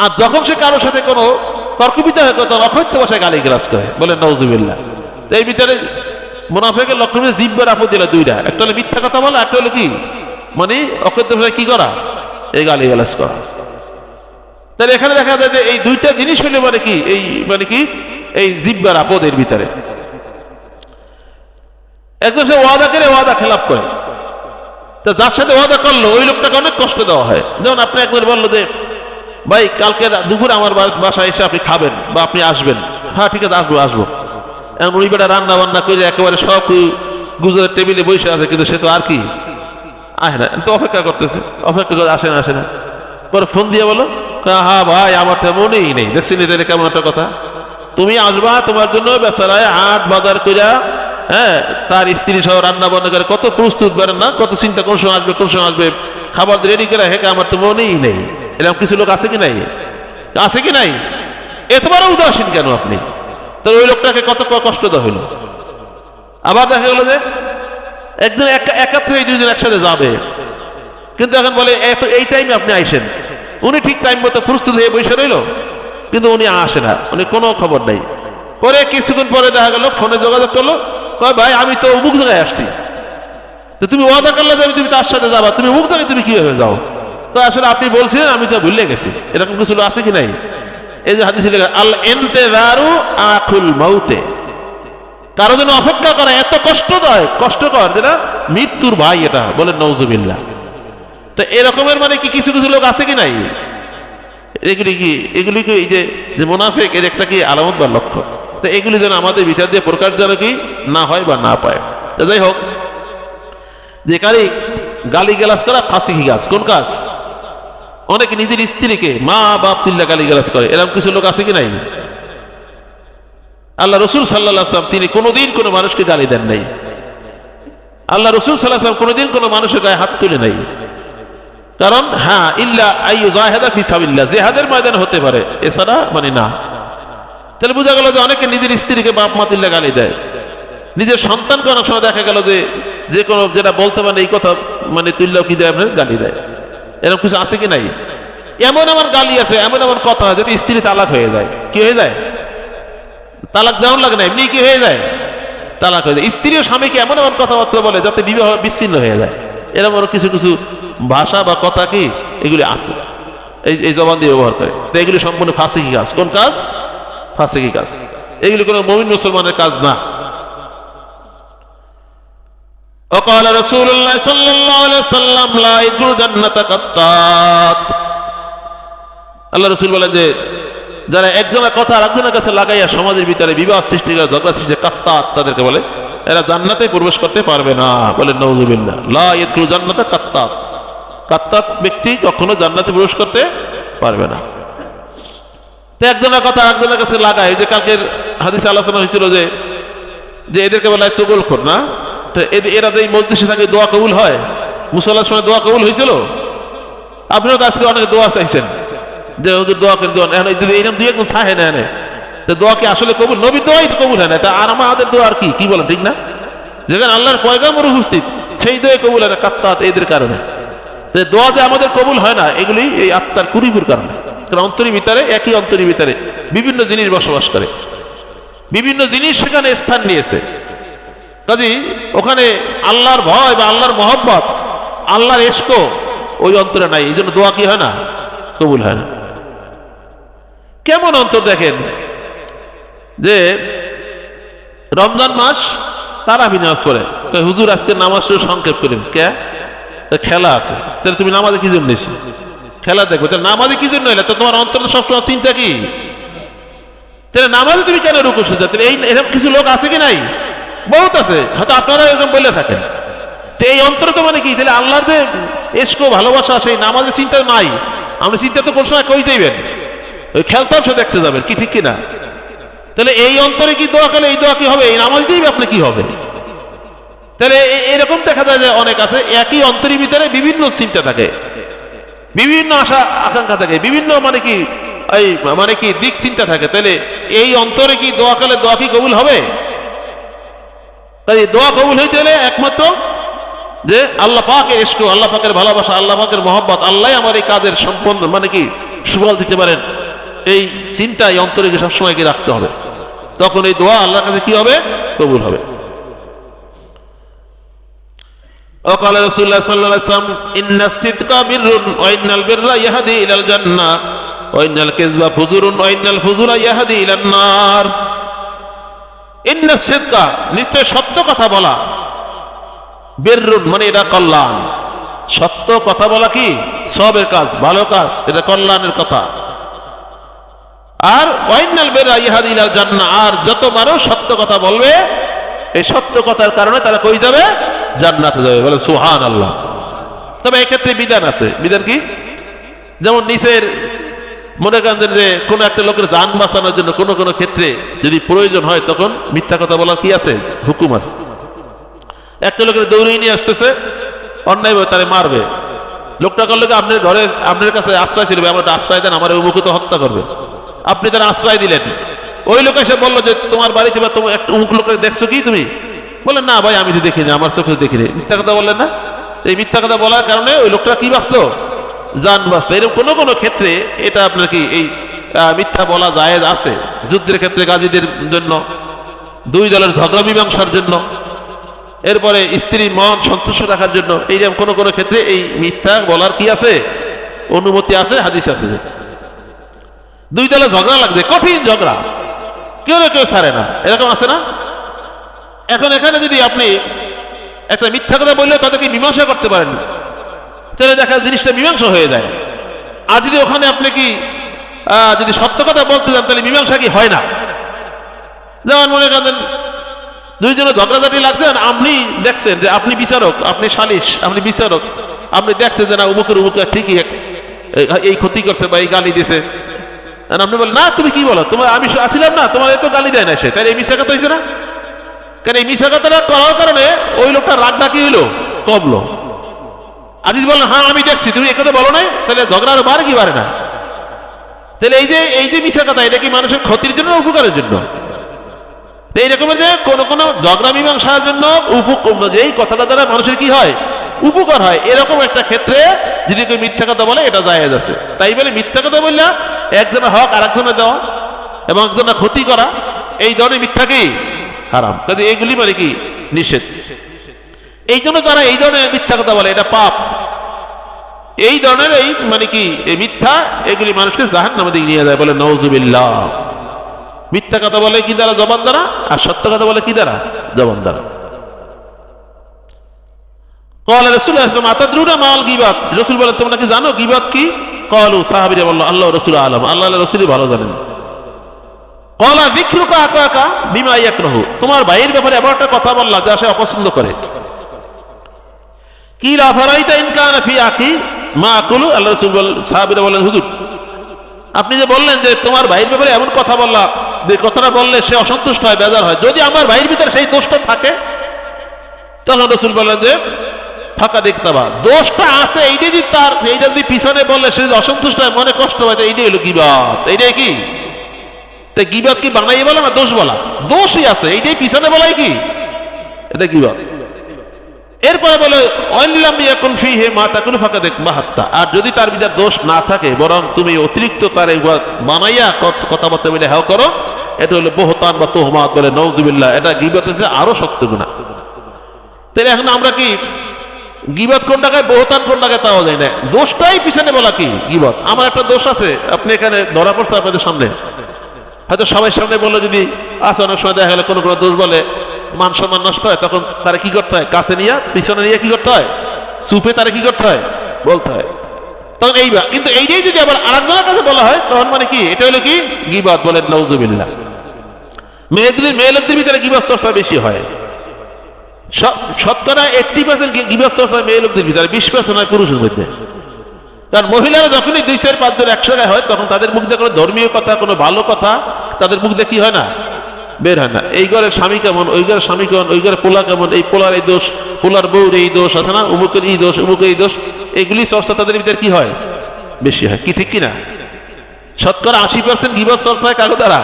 A: আর যখন সে কারোর সাথে কোনো তর্ক বিতর্ক হয় তখন অকথ্য ভাষায় গালিগালাজ করে, বলে নাউজুবিল্লাহ। তো এই ভিতরে মুনাফিকের লক্ষণ জিহ্বার আপদ দিলে দুইটা, একটা হলো মিথ্যা কথা বলা, একটা হলো কি মানে অকথ্য ভাষায় কি করা? এই গালিগালাজ করা। তাহলে এখানে দেখা যায় যে এই দুইটা জিনিস হলে মানে কি এই মানে কি এই জিহ্বার আপদের ভিতরে। একজন সে ওয়াদা করে ওয়াদা খেলাপ করে, তা যার সাথে ওয়াদা করলো ওই লোকটাকে অনেক কষ্ট দেওয়া হয়। যেমন আপনি একবার বললো যে ভাই কালকে দুপুরে আমার বাসায় এসে আপনি খাবেন বা আপনি আসবেন, হ্যাঁ ঠিক আছে আসবো আসবো। এখন উনি বেটা রান্না বান্না করে একেবারে সব গুজরাট টেবিলে বসে আছে, কিন্তু সে তো আর কি আসে না, তো অপেক্ষা করতেছে, অপেক্ষা করে আসে না আসে না। পরে ফোন দিয়ে বলো হ্যাঁ ভাই আমার তো মনেই নেই, দেখছি নি তাহলে কেমন একটা কথা। তুমি আসবা তোমার জন্য বেচারায় হাট বাজার কইরা, হ্যাঁ তার স্ত্রী সহ রান্না বান্না করে কত প্রস্তুত করেন না, কত চিন্তা কোন সময় আসবে কোন সময় আসবে, খাবার রেডি করে, হ্যাঁ আমার তো মনেই নেই। এরকম কিছু লোক আছে কি নাই? আছে কি নাই? এতবারও উদাসীন কেন আপনি? তাহলে ওই লোকটাকে কত কষ্ট দেওয়া হইলো। আবার দেখা গেল যে একজন একাত্রে এই দুইজন একসাথে যাবে, কিন্তু এখন বলে এই টাইমে আপনি আইসেন, উনি ঠিক টাইম মতো প্রস্তুত হয়ে বসে রইল, কিন্তু উনি আসে না, উনি কোনো খবর নেই। পরে কিছুক্ষণ পরে দেখা গেল ফোনে যোগাযোগ করলো, কয় ভাই আমি তো অমুক জায়গায় আসছি। তো তুমি ওয়াদা করলে যে তুমি তার সাথে যাবা, তুমি অমুক জায়গায় তুমি কিভাবে যাও? তো আসলে আপনি বলছিলেন আমি তো ভুলে গেছি। এরকম কিছু আছে কি নাই? এই যে হাদিসে লেখা আল ইনতিযারু আকুল মাউতে, কারো জন্য অপেক্ষা করা এত কষ্টকর যেটা মৃত্যুর ভাই, এটা বলেন নাউজুবিল্লাহ। তো এরকমের মানে কি কিছু কিছু লোক আছে কি নাই? এগুলি কি এই যে মুনাফিক, এর একটা কি আলামত বা লক্ষ্য? তো এগুলি যেন আমাদের ভিতর দিয়ে প্রকাশ যেন কি না হয় বা না পায়। তো যাই হোক, যে গালি গালাজ করা ফাঁসিকি কাজ। কোন কাজ? অনেকে নিজের স্ত্রীকে মা বাপ তুল্লা গালি গালাজ করে, এরকম কিছু লোক আছে কি নাই? আল্লাহ রসুল সাল্লাল্লাহু আলাইহি ওয়াসাল্লাম তিনি কোনোদিন কোনো মানুষকে গালি দেন নাই। আল্লাহ রসুল সাল্লাল্লাহু আলাইহি ওয়াসাল্লাম কোনোদিন কোনো মানুষের গায়ে হাত তুলে নাই। কারণ হ্যাঁ ইল্লা আইয়ুজাহিদা ফি সাবিলিল্লাহ, জিহাদের ময়দান হতে পারে, এছাড়া মানে না। তাহলে বোঝা গেল যে অনেকে নিজের স্ত্রীকে বাপ মা তুল্লা গালি দেয়, নিজের সন্তানকে অনেক সময় দেখা গেল যে কোনো যেটা বলতে পারে এই কথা মানে তুল্লাও কি দেয়, আপনার গালি দেয়। এরকম কিছু আছে কি নাই? এমন আমার গালি আছে, এমন এমন কথা যাতে স্ত্রী তালাক হয়ে যায়। কি হয়ে যায়? তালাক দেওয়ার লাগে না, এমনি কি হয়ে যায়? তালাক হয়ে যায়। স্ত্রী ও স্বামীকে এমন এমন কথাবার্তা বলে যাতে বিবাহ বিচ্ছিন্ন হয়ে যায়। এরকম কিছু কিছু ভাষা বা কথা কি এগুলি আছে, এই জবান দিয়ে ব্যবহার করে। তো এগুলি সম্পূর্ণ ফাঁসিকি কাজ। কোন কাজ? ফাঁসিকি কাজ। এগুলি কোনো মুমিন মুসলমানের কাজ না। وقال رسول الله صلى الله عليه وسلم لا يدخل الجنة قطات। আল্লাহ রাসূল বলেন যে যারা একজনের কথা আরেকজনের কাছে লাগাইয়া সমাজের ভিতরে বিবাদ সৃষ্টি করে, ঝগড়া সৃষ্টি, কাত্তাত তাদেরকে বলে, এরা জান্নাতে প্রবেশ করতে পারবে না। বলেন নাউজুবিল্লাহ। লা ইয়াদখুলু জান্নাতা কাত্তাত, কাত্তাত ব্যক্তি কখনো জান্নাতে প্রবেশ করতে পারবে না। তো একজনের কথা আরেকজনের কাছে লাগায়, যে কালকের হাদিসে আলোচনা হয়েছিল যে এদেরকে বলা হয় চুগলখোর না। তো এরা যে মজলিসে থাকে দোয়া কবুল হয়, মুসল্লার সময় দোয়া কবুল হয়েছিল। আপনারা তো আজকে অনেক দোয়া চাইছেন যে হুজুর দোয়া করে দোয়া, এখন এইরকম দুই একদম থাকে না, তো দোয়া কি আসলে কবুল? নবীর দোয়াই তো কবুল হয় না, তা আর আমাদের দোয়া আর কি বলেন, ঠিক না? যেখানে আল্লাহর পয়গাম্বর উপস্থিত সেই দোয়া কবুল হয় না, কাত্তাত এদের কারণে। দোয়া যে আমাদের কবুল হয় না, এগুলি এই আত্মার কুরিপুর কারণে। কারণ অন্তরের ভিতরে, একই অন্তরের ভিতরে বিভিন্ন জিনিস বসবাস করে, বিভিন্ন জিনিস সেখানে স্থান নিয়েছে। কাজী ওখানে আল্লাহর ভয় বা আল্লাহর মহব্বত, আল্লাহর ইশক ওই অন্তরে নাই, এই জন্য দোয়া কি হয় না? কবুল হয় না। কেমন অন্তর দেখেন, যে রমজান মাস তারাবি নামাজ পড়ে, হুজুর আজকে নামাজ সংক্ষেপ করেন, কে? খেলা আছে, তাহলে তুমি নামাজে কি জন্য এসো? খেলা দেখো, তাহলে নামাজে কি জন্য এলে? তো তোমার অন্তরে সবসময় চিন্তা কি? তাহলে নামাজে তুমি কেন রুকু সিজদা? তাহলে এরকম কিছু লোক আছে কি নাই? বহুত আছে, হয়তো আপনারা এরকম বলে থাকেন। তো এই অন্তরে তো মানে কি, তাহলে আল্লাহর যে ইশক ভালোবাসা সেই নামাজের চিন্তা নাই। আপনি চিন্তা তো কোন সময় কই যাইবেন? ওই খেলতামশা দেখতে যাবেন, কি ঠিক কিনা? তাহলে এই অন্তরে কি দোয়া করলে এই দোয়া কি হবে? এই নামাজ দিয়েই আপনি কি হবে? তাহলে এরকম দেখা যায় যে অনেক আছে একই অন্তরের ভিতরে বিভিন্ন চিন্তা থাকে, বিভিন্ন আশা আকাঙ্ক্ষা থাকে, বিভিন্ন মানে কি দিক চিন্তা থাকে। তাহলে এই অন্তরে কি দোয়া করলে দোয়া কি কবুল হবে? তাই দোয়া কবুল হইতে হলে একমাত্র যে আল্লাহ পাকের ইশক, আল্লাহ পাকের ভালোবাসা, আল্লাহ পাকের মহব্বত, আল্লাহ আমার এই কাজের সম্পন্ন মানে কি সুফল দিতে পারেন, এই চিন্তা এই অন্তরে সবসময় কি রাখতে হবে। তখন এই দোয়া আল্লাহর কাছে কি হবে? কবুল হবে। وقال رسول الله صلى الله عليه وسلم إن الصدق بر وإن البر يهدي إلى الجنة وإن الكذب فجور وإن الفجور يهدي إلى النار। إن الصدق নিশ্চয় সত্য কথা বলা, বিররুন মানে এটা কল্যাণ, সত্য কথা বলা কি সবের কাজ, ভালো কাজ, এটা কল্যাণের কথা। আর ওয়াইনাল বিররা ইয়াহদি ইলাল জান্নাহ, আর যত মানুষ সত্য কথা বলবে এই সত্য কথার কারণে তারা কই যাবে? জান্নাতে যাবে। বলে সুবহানাল্লাহ। তবে এই ক্ষেত্রে বিধান আছে। বিধান কি? যেমন নিচের মনে করেন যে কোনো একটা লোকের জান বাঁচানোর জন্য কোনো কোনো ক্ষেত্রে যদি প্রয়োজন হয় তখন মিথ্যা কথা বলার কি আছে? হুকুম আছে। একটা লোকের দৌড়িয়ে নিয়ে আসতেছে, অন্যায়ভাবে তারে মারবে। লোকটা করলে আপনার ঘরে আপনার কাছে আশ্রয় ছিল, আমার একটা আশ্রয় দেন, আমার উমুকে হত্যা করবে। আপনি তার আশ্রয় দিলেন। ওই লোক এসে বললো যে তোমার বাড়িতে বা তোমার একটা উমুক লোককে দেখছো কি তুমি? বললেন না ভাই আমি তো দেখিনি, আমার চোখে দেখিনি। মিথ্যা কথা বললেন না? এই মিথ্যা কথা বলার কারণে ওই লোকটা কি বাঁচলো? জান বাঁচলো। এরকম কোনো কোনো ক্ষেত্রে এটা আপনার কি এই মিথ্যা বলা জায়েজ আছে। যুদ্ধের ক্ষেত্রে গাজীদের জন্য, দুই দলের ঝগড়া মীমাংসার জন্য, এরপরে স্ত্রীর মন সন্তুষ্ট রাখার জন্য, এইরকম কোনো কোনো ক্ষেত্রে এই মিথ্যা বলার কি আছে? অনুমতি আছে, হাদিস আছে। দুই দলে ঝগড়া লাগবে, কঠিন ঝগড়া, কেউ না কেউ ছাড়ে না, এরকম আছে না? এখন এখানে যদি আপনি একটা মিথ্যা কথা বললে তাদেরকে মীমাংসা করতে পারেন, তাহলে দেখা জিনিসটা মীমাংসা হয়ে যায়। আর যদি ওখানে আপনি কি যদি সত্য কথা বলতে যান তাহলে মীমাংসা কি হয় না? যেমন মনে করেন দুইজনে ঝগড়াঝাটি লাগছেন, আপনি দেখছেন যে আপনি বিচারক, আপনি সালিশ, আপনি বিচারক, আপনি দেখছেন যে না উমুকের ঠিকই এই ক্ষতি করছে বা এই গালি দিছে। আপনি বলেন না তুমি কি বলো, তোমার আমি আসিলাম না, তোমার এত গালি দেয় না সে, তাহলে এই মিশা কথা হয়েছে না? কারণ এই মিশা কথাটা করার কারণে ওই লোকটা রাগটা কি হইলো? কমলো। আর যদি বলেন হ্যাঁ আমি দেখছি তুমি এ কথা বলো না, তাহলে ঝগড়া আরো বাড়ে কি বাড়ে না? তাহলে এই যে মিশা কথা, এটা কি মানুষের ক্ষতির জন্য না উপকারের জন্য? এই রকমের যে কোনো কোনো ঝগড়া মীমাংসার জন্য যে এই কথাটা দ্বারা মানুষের কি হয়? উপকার হয়। এরকম একটা ক্ষেত্রে যদি কেউ মিথ্যা কথা বলে এটা জায়েজ আছে। তাই বলে মিথ্যা কথা বললে একজনের হক আর একজনের দেওয়া এবং একজনের ক্ষতি করা, এই ধরনের মিথ্যা কি হারাম। কাজে এইগুলি মানে কি নিষেধ। এই জন্য যারা এই ধরনের মিথ্যা কথা বলে এটা পাপ। এই ধরনের এই মানে কি এই মিথ্যা, এগুলি মানুষকে জাহান্নামের দিকে নিয়ে যায়। বলে নাউজুবিল্লাহ। মিথ্যা কথা বলে কি দ্বারা? জবান দ্বারা। আর সত্য কথা বলে কি দ্বারা? জবান দ্বারা। ক্বালা রাসূলুল্লাহ সাল্লাল্লাহু আলাইহি ওয়াসাল্লাম আতাদরুনা মাল গীবাত, রাসূল বলেন তোমরা কি জানো গীবাত কি? ক্বালু, সাহাবীরা বলল আল্লাহ রাসূল আলাম, আল্লাহর রাসূলই ভালো জানেন। ক্বালা যিকরুকা আকাকা বিমা ইয়াকরাহু, তোমার ভাইয়ের ব্যাপারে এমন একটা কথা বললা যা সে অপছন্দ করে। কিলা ফারাইতা ইন কানা ফি আখি মা আকুলু, আল্লাহ রাসূল সাহাবীরা বলেন হুজুর আপনি যে বললেন যে তোমার ভাইয়ের ব্যাপারে এমন কথা বললা যে কথাটা বললে সে অসন্তুষ্ট হয়, বেজার হয়, যদি আমার ভাইয়ের ভিতরে সেই দোষটা থাকে, তখন রাসূল বললেন যে ফাঁকা দেখতে বা দোষটা আছে, এইটা যদি তার এইটা যদি পিছনে বললে সে যদি অসন্তুষ্ট হয়, মনে কষ্ট হয়, এইটাই হলো গীবাত। এইটাই কি? তাই গীবাত কি বানাই বলা না দোষ বলা? দোষই আছে, এইটাই পিছনে বলাই কি এটা গীবাত। এরপরে বলে অল্লাম ইয়াকুন ফিহি মা তাকুলু ফাঁকা দেখ মাহাত্তা, আর যদি তার ভিতরে দোষ না থাকে বরং তুমি অতিরিক্ত তার বানাইয়া কথাবার্তা বলে হ্যাঁ করো, এটা হলো বহতান বা তোহমাত, বলে নাউজুবিল্লাহ। এটা গীবাত হচ্ছে আরো শক্ত গুনাহ। তাহলে এখন আমরা কি গীবাত কোন টাকায়, বহতান কোন টাকায় তাও যায় না, দোষটাই পিছনে বলা কি গীবাত। আমার একটা দোষ আছে, আপনি এখানে ধরা পড়ছে আপনাদের সামনে, হয়তো সবাই সামনে বললো, যদি আছে অনেক সময় দেখা গেলে কোনো কোনো দোষ বলে মান সম্মান নষ্ট হয়, তখন তারা কি করতে হয়? কাছে নিয়ে পিছনে নিয়ে কি করতে হয়? চুপে তারা কি করতে হয়? বলতে হয়। তখন এইবার কিন্তু এইটাই যদি আবার আরেকজনের কাছে বলা হয় তখন মানে কি এটা হলো কি গীবাত। বলেন নাউজুবিল্লাহ। মেয়ে লোকদের ভিতরে গীবাত চর্চা বেশি হয়। শতকরা 80% গীবাত চর্চা মেয়ে লোকদের ভিতরে, 20% হয় পুরুষের মধ্যে। কারণ মহিলারা যখনই 2-4-5 জন একসাথে হয় তখন তাদের মুখ দিয়ে কোনো ধর্মীয় কথা, কোনো ভালো কথা তাদের মুখ দিয়ে কি হয় না? বের হয় না। এই ঘরের স্বামী কেমন, ওই ঘরের স্বামী কেমন, ওই ঘরের পোলা কেমন, এই পোলার এই দোষ, পোলার বউর এই দোষ আছে না, উমুকের এই দোষ, উমুকের এই দোষ, এইগুলি চর্চা তাদের ভিতরে কি হয়? বেশি হয়। কি ঠিক কিনা? শতকরা 80% গীবাত চর্চা হয় কারো দ্বারা?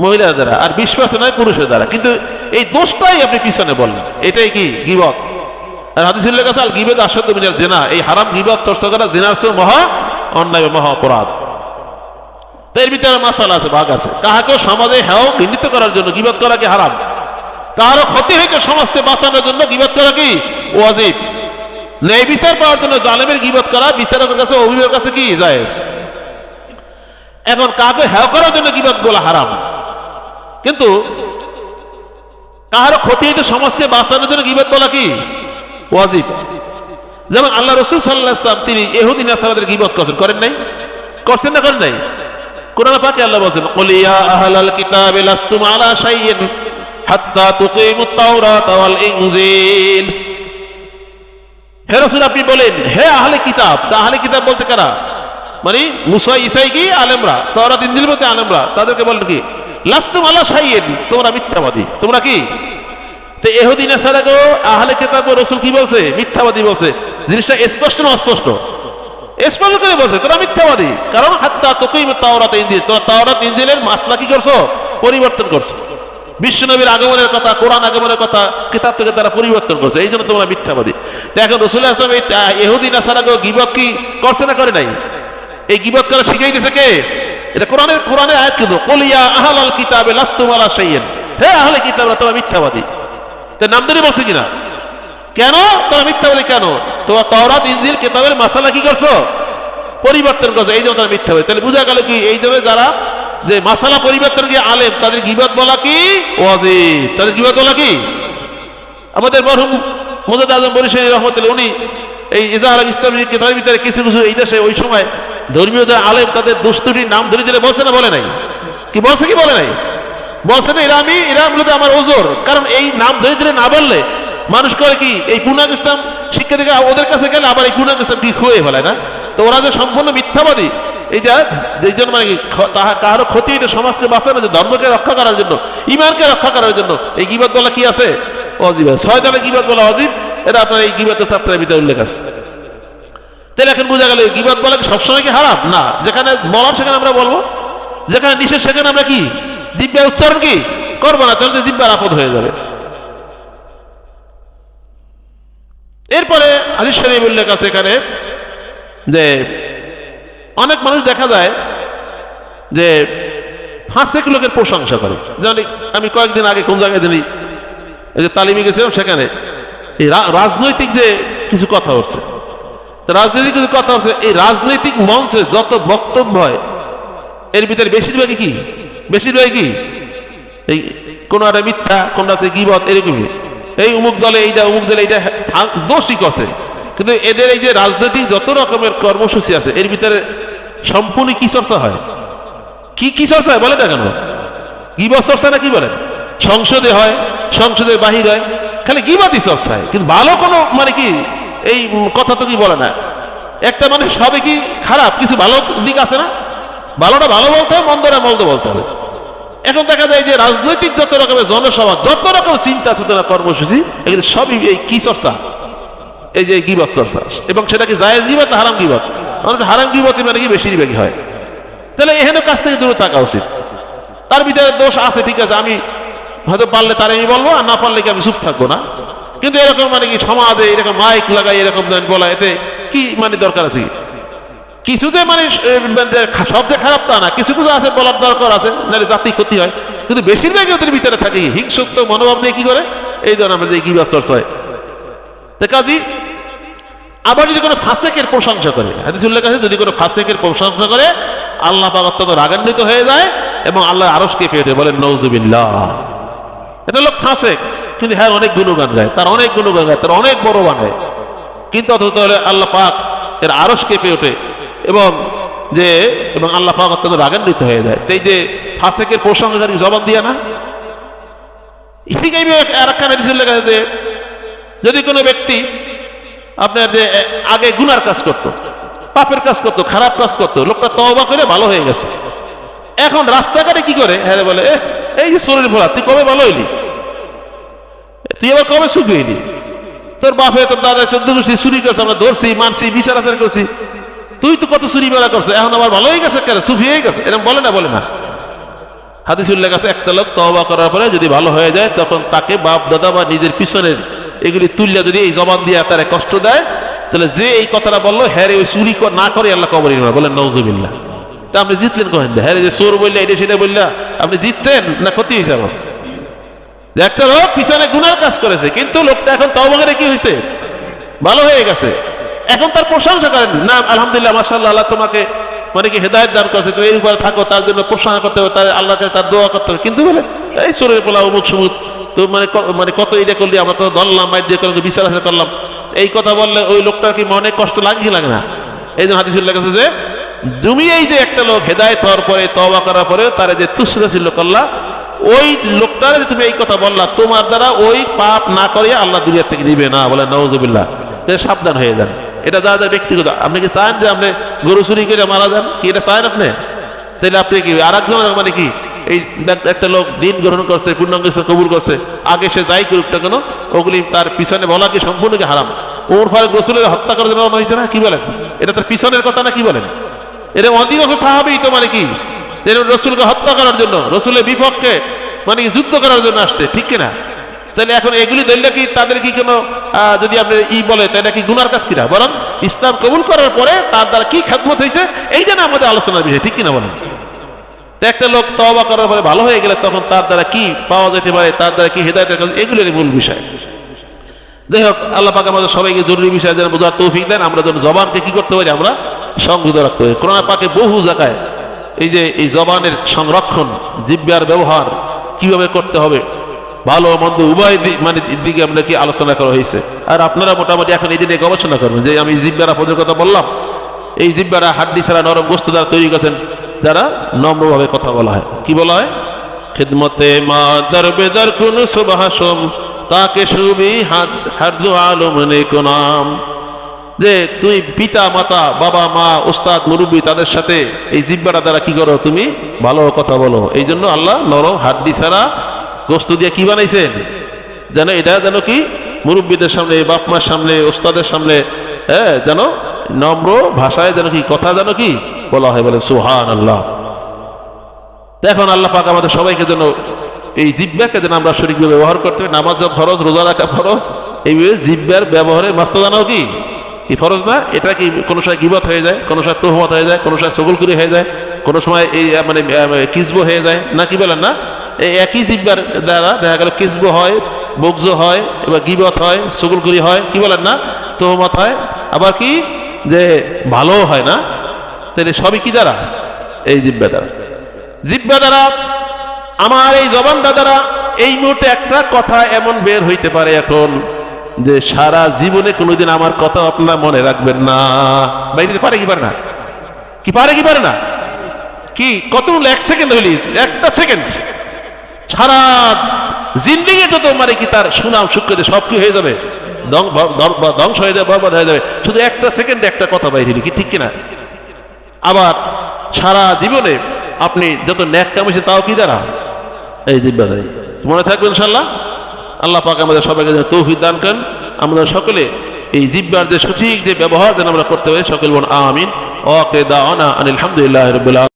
A: মহিলার দ্বারা। আর 20% হয় পুরুষের দ্বারা। কিন্তু এই দোষটাই আপনি পিছনে বললেন, এটাই কি গীবাত। আর হাদিসের লেখা আছে আল গীবাত আশাদ্দু মিনাল জিনা, এই হারাম গীবাত চর্চা করা জিনার চেয়ে মহা অন্যায়, মহা অপরাধ। এর ভিতরে মাসালা আছে, ভাগ আছে। কাহাকেও সমাজে হেও ঘৃণিত করার জন্য গীবাত করা কি হারাম? কারো ক্ষতি হইতে সমাজকে বাঁচানোর জন্য গীবাত করা কি ওয়াজিব? ন্যায় বিচার পাওয়ার জন্য জালেমের গীবাত করা বিচারকের কাছে, অভিভাবকের কাছে কি জায়েজ। এখন কাকে হেও করার জন্য গীবাত বলা হারাম, কিন্তু কারো ক্ষতি হইতে সমাজকে বাঁচানোর জন্য গীবাত বলা কি ওয়াজিব। যেমন আল্লাহ রাসূল সাল্লাল্লাহু আলাইহি ওয়াসাল্লাম তিনি ইহুদি নাসারাদের গীবত করছেন, করেন নাই? করছেন না করেন নাই? কোরআন পাকে আল্লাহ বলেন, কুল ইয়া আহলাল কিতাবি লাস্তুম আলা শাইইন হাত্তা তুকিমুত তাওরাত ওয়াল ইনজিল। হে রাসূল আপনি বলেন, হে আহলে কিতাব। তা আহলে কিতাব বলতে কারা? মানে মুসা ঈসাই কি আলেমরা, তাওরাত ইনজিল বলতে আলেমরা। তাদেরকে বলেন কি লাস্তুম আলা শাইইন, তোমরা মিথ্যাবাদী, তোমরা কি? তো ইহুদি নাসারাগো আহলে কিতাব রাসূল কি বলছে? মিথ্যাবাদী বলছে। জিনিসটা স্পষ্ট না অস্পষ্ট? স্পষ্ট করে বলছে তোমরা মিথ্যাবাদী, কারণ হাত্তা তুকিমুত তাওরাত ইনজিল, তোমরা তাওরাত ইনজিলের মাসলা কি করছো? পরিবর্তন করছো। বিশ্বনবীর আগমনের কথা, কোরআন আগমনের কথা কিতাব থেকে তারা পরিবর্তন করছে, এই জন্য তোমরা মিথ্যাবাদী। তো এখন রাসূলুল্লাহ সাল্লাল্লাহু আলাইহি ওয়াসাল্লাম এই ইহুদি নাসারাগো গীবত কি করছে না করে নাই? এই গীবত করা শিখাই দিয়েছে কে? এটা কোরআনের আয়াত কিন্তু, কুল ইয়া আহলাল কিতাবি লাস্তুম আলা শাইইন, হে আহলে কিতাবরা তোমরা মিথ্যাবাদী। তো নাম ধরে বলছে কিনা? কেন তোমরা মিথ্যাবাদী? কেন? তোমরা তাওরাত ইনজিল কিতাবের মাসালা কি করছো? পরিবর্তন করছো, এই জন্য তারা মিথ্যাবাদী। তাহলে বোঝা গেল কি এই জন্য যারা যে মাসালা পরিবর্তন কি আলেম, তাদের গীবত বলা কি ওয়াজিব, তাদের গীবত বলা কি? আমাদের মরহুম মুজাদ্দিদ আজম বরিশালী রহমতুল্লাহ উনি এই ইজাহার ইসলামী কিতাবের ভিতরে কিছু কিছু এই দেশে ওই সময় ধর্মীয় যারা আলেম তাদের দুষ্টুটির নাম ধরে ধরে বলছে না বলে নাই? কি বলছে কি বলে নাই? বলছে না এরা মূলত আমার ওজোর, কারণ এই নাম ধরে ধরে না বললে মানুষ করে কি এই পূর্ণাঙ্গ ইসলাম শিক্ষা থেকে ওদের কাছে গেলে আবার এই পূর্ণাঙ্গ ইসলাম কি খুঁয়ে ফেলায় না? তো ওরা যে সম্পূর্ণ মিথ্যাবাদী, এই জন্য মানে কারো ক্ষতি, এটা সমাজকে বাঁচানোর জন্য, ধর্মকে রক্ষা করার জন্য, ইমানকে রক্ষা করার জন্য এই গীবত বলা কি আছে? অজিব। শয়তানের গীবত বলা অজিব, এটা আপনার এই গীবতের চ্যাপ্টারের ভিতরে উল্লেখ আছে। তাহলে এখন বোঝা গেল গীবত বলা কি সবসময় কি হারাম? না, যেখানে বলার সেখানে আমরা বলবো, যেখানে নিষেধ সেখানে আমরা কি জিহ্বা উচ্চারণ কি করবো না, তাহলে জিহ্বার আপদ হয়ে যাবে। এরপরে হাদিস শরীফ উল্লেখ আছে এখানে যে অনেক মানুষ দেখা যায় যে ফাসেক লোকের প্রশংসা করে। জানি আমি কয়েকদিন আগে কোন জায়গায় জানি এই যে তালিমে গেছিলাম, সেখানে এই রাজনৈতিক যে কিছু কথা হচ্ছে, রাজনৈতিক কিছু কথা হচ্ছে, এই রাজনৈতিক মঞ্চে যত বক্তব্য হয় এর ভিতরে বেশিরভাগই কি এই কোন একটা মিথ্যা, কোন আছে গীবত, এরকমই এই অমুক দলে এইটা, অমুক দলে এইটা দোষই করছে। কিন্তু এদের এই যে রাজনৈতিক যত রকমের কর্মসূচি আছে এর ভিতরে সম্পূর্ণ কি চর্চা হয়? কি চর্চা হয় বলে না কেন? গীবত চর্চা না কি বলেন? সংসদে হয়, সংসদের বাহির হয়, খালি গীবতই চর্চা হয়, কিন্তু ভালো কোনো মানে কি এই কথা তো কি বলে না। একটা মানে সবে কি খারাপ, কিছু ভালো দিক আছে না? ভালোটা ভালো বলতে হবে, মন্দটা মন্দ বলতে হবে। এখন দেখা যায় যে রাজনৈতিক যত রকমের জনসভা, যত রকম চিন্তা চেতনা কর্মসূচি, এগুলো সবই এই কি চর্চা? এই যে গীবত চর্চা। এবং সেটা কি জায়েজ গীবত না হারাম গীবত? হারাম গীবত মানে কি বেশিরভাগই হয়। তাহলে এখানে কাছ থেকে দূরে থাকা উচিত। তার ভিতরে দোষ আছে, ঠিক আছে, আমি হয়তো পারলে তার আমি বলবো, আর না পারলে কি আমি চুপ থাকবো না। কিন্তু এরকম মানে কি সমাজে এরকম মাইক লাগাই এরকম বলা, এতে কি মানে দরকার আছে? কিছুতে মানে সব যে খারাপ তা না, কিছু কিছু আছে বলার দরকার আছে, নাহলে জাতি ক্ষতি হয়। কিন্তু বেশিরভাগই ওদের ভিতরে থাকে হিংসুক মনোভাব নিয়ে কি করে এই ধরনের আমরা যে গীবত চর্চা হয়। কাজী আবার যদি কোনো ফাসেকের প্রশংসা করে, হাদিস উল্লেখ আছে যদি কোনো ফাসেকের প্রশংসা করে আল্লাহ পাক অত্যন্ত রাগান্বিত হয়ে যায় এবং আল্লাহ আরশ কেঁপে ওঠে, বলেন নাউজুবিল্লাহ। এটা লোক ফাসেক, কিন্তু হ্যাঁ অনেক গুণগান গায়, তার অনেক গুণগান গায়, তার অনেক বড় বানায়, কিন্তু অথচ আল্লাহ পাক এর আরশ কেঁপে ওঠে এবং আল্লাহ পাক অত্যন্ত রাগান্বিত হয়ে যায়। এই যে ফাসেকের প্রশংসাকারী জবাব দিয়া না, ঠিক এইভাবে আরেকখানে হাদিস উল্লেখ আছে যে যদি কোনো ব্যক্তি আপনার যে আগে গুনার কাজ করতো, পাপের কাজ করতো, খারাপ কাজ করতো, লোকটা তওবা করে ভালো হয়ে গেছে, এখন রাস্তাঘাটে কি করে হ্যাঁ বলে এই যে শরীর ভরা, তুই কবে ভালো হইলি? তুই আবার কবে সুখ হইলি? তোর বাপে তোর দাদা চোদ্দ করছি, চুরি করছে, আমরা ধরছি, মানছি, বিচার আচার করছি, তুই তো কত চুরি মেলা করছো, এখন আবার ভালো হয়ে গেছে, কেন সুফি হয়ে গেছে, এরকম বলে না। হাদিস উল্লেখ আছে একটা লোক তওবা করার পরে যদি ভালো হয়ে যায়, তখন তাকে বাপ দাদা বা নিজের পিছনের এগুলি তুললে যদি এই জবান দিয়ে তারা কষ্ট দেয়, তাহলে যে এই কথাটা বললো হ্যাঁ রে ওই চুরি না করে আল্লাহ কবরে নেবে, বলেন নাউজুবিল্লাহ। তা আপনি জিতলেন কহেন? হ্যাঁ যে চোর বললে এটা সেটা বললা আপনি জিতছেন না ক্ষতি হয়েছে? আমার একটা লোক পিছনে গুনার কাজ করেছে, কিন্তু লোকটা এখন তওবা করে কি হয়েছে? ভালো হয়ে গেছে। এখন তার প্রশংসা করেন না, আলহামদুলিল্লাহ মাশাআল্লাহ, আল্লাহ তোমাকে মানে কি হেদায়েত দান করেছে, তুমি এর উপরে থাকো, তার জন্য প্রশংসা করতে হবে, তার আল্লাহকে তার দোয়া করতে হবে। কিন্তু বলে এই চোরের পোলা অমুক সমুক তো মানে কত এটা করলি, আমরা তো ধরলাম, মাইর দিয়ে করলাম, বিচার করলাম, এই কথা বললে ওই লোকটার কি মনে কষ্ট লাগে কি লাগে না? এই জন্য হাদিসে লেখা আছে যে তুমি এই যে একটা লোক হেদায়েত হওয়ার পরে তওবা করার পরে তার যে তুসরাসিল করলা, ওই লোকটারে যে তুমি এই কথা বললা, তোমার দ্বারা ওই পাপ না করিয়া আল্লাহ দুনিয়া থেকে নিবে না। বলে নাউজুবিল্লাহ। সাবধান হয়ে যান। এটা যা যা ব্যক্তিগত। আপনি কি চান যে আপনি গরু চুরি করে মারা যান? কি এটা চান আপনি? তাহলে আপনি কি আর একজনের মানে কি এই একটা লোক দিন গ্রহণ করছে, পূর্ণাঙ্গ ইসলাম কবুল করছে, আগে সে যাই করুক না কেন, ওগুলি তার পিছনে বলা কি সম্পূর্ণ কি হারাম? ওর ফারুক রাসূলের হত্যা করার জন্য হয়েছে না? কি বলেন? এটা তার পিছনের কথা না? কি বলেন? এটা অধিকাংশ সাহাবী তো মানে কি রসুলকে হত্যা করার জন্য, রসুলের বিপক্ষে মানে যুদ্ধ করার জন্য আসছে, ঠিক কিনা? তাহলে এখন এগুলি ধরলে কি তাদের কি কোনো যদি আপনি বলে তাহলে কি গুনার কাজ কিনা? বরং ইসলাম কবুল করার পরে তার দ্বারা কি খেদমত হয়েছে এইটা না আমাদের আলোচনার বিষয়, ঠিক কিনা বলেন? একটা লোক তওবা করার পরে ভালো হয়ে গেলে তখন তার দ্বারা কি পাওয়া যেতে পারে, তার দ্বারা কি হেদায়েতের কাজ, এগুলোরই মূল বিষয়। যাই হোক, আল্লাহ পাক আমাদের সবাইকে জরুরি বিষয় যেন বোঝার তৌফিক দেন। আমরা যেন জবানকে কি করতে পারি, আমরা সংযত রাখতে পারি। কোরআন পাকে বহু জায়গায় এই যে এই জবানের সংরক্ষণ, জিহ্বার ব্যবহার কিভাবে করতে হবে, ভালো মন্দ উভয় মানে দিকে আমরা কি আলোচনা করা হয়েছে। আর আপনারা মোটামুটি এখন এই দিনে গবেষণা করবেন যে আমি জিহ্বার আপনাদের কথা বললাম, এই জিহ্বারা হাড্ডি ছাড়া নরম গোস্ত দ্বারা তৈরি করছেন, যারা নম্রভাবে কথা বলা হয়। কি বলা হয়? খিদমতে মা দরবেদার কোন সুবহাসম তাকে সুবি হাদু আলম নেকুনাম। যে তুই পিতা মাতা, বাবা মা, উস্তাদ মুরব্বী তাদের সাথে এই জিহ্বাটা দ্বারা কি করো, তুমি ভালো কথা বলো। এই জন্য আল্লাহ নরম হাড্ডি ছাড়া গোস্ত দিয়ে কি বানাইছেন যেন এটা যেন কি মুরব্বীদের সামনে, বাপ মার সামনে, উস্তাদের সামনে, হ্যাঁ, যেন নম্র ভাষায় যেন কি কথা যেন কি বলা হয়। বলে সুবহানাল্লাহ। এখন আল্লাহ পাক আমাদের সবাইকে যেন এই জিহ্বাকে যেন আমরা সঠিকভাবে ব্যবহার করতে হবে। নামাজ ফরজ, রোজা রাখা ফরজ, এইভাবে জিহ্বার ব্যবহারের মাস্তা জানাও কি ফরজ না? এটা কি কোনো সময় গীবত হয়ে যায়, কোনো সময় তোহমত হয়ে যায়, কোনো সময় সগলকুরি হয়ে যায়, কোনো সময় এই মানে কিসব হয়ে যায় না? কি বলেন না? এই একই জিহ্বার দ্বারা দেখা গেল কিসব হয়, বগজ হয়, এবার গীবত হয়, সগলকুরি হয়, কি বলেন না? তোহমত হয়, আবার কি যে ভালো হয় না? তাহলে সবই কি দ্বারা? এই জিহ্বা দ্বারা। জিহ্বা দ্বারা, আমার এই জবানটা দ্বারা এই মুহূর্তে একটা কথা এমন বের হইতে পারে এখন যে সারা জীবনে কোনোদিন আমার কথা আপনারা মনে রাখবেন না। বাইরে পারে কি পারে না? কি পারে কি পারে না? কি কত 1 সেকেন্ড হইলি, একটা সেকেন্ড সারা জিন্দেগি যত মানে কি তার সুনাম সুখ্যাতি সব কি হয়ে যাবে, ধ্বংস হয়ে যাবে, বরবাদ হয়ে যাবে, শুধু একটা সেকেন্ডে একটা কথা বাইরে কি, ঠিক কিনা? আবার সারা জীবনে আপনি যত ন্যাক কামাইছে তাও কি দ্বারা? এই জিহ্বা দ্বারা। মনে থাকবে ইনশাআল্লাহ। আল্লাহ পাক আমাদের সবাইকে যেন তৌফিক দান করেন। আমরা সকলে এই জিহ্বার যে সঠিক যে ব্যবহার যেন আমরা করতে পারি, সকল বলুন আমিন। ওয়া আকিরু দাওয়ানা আনিল হামদুলিল্লাহি রাব্বিল আলামিন।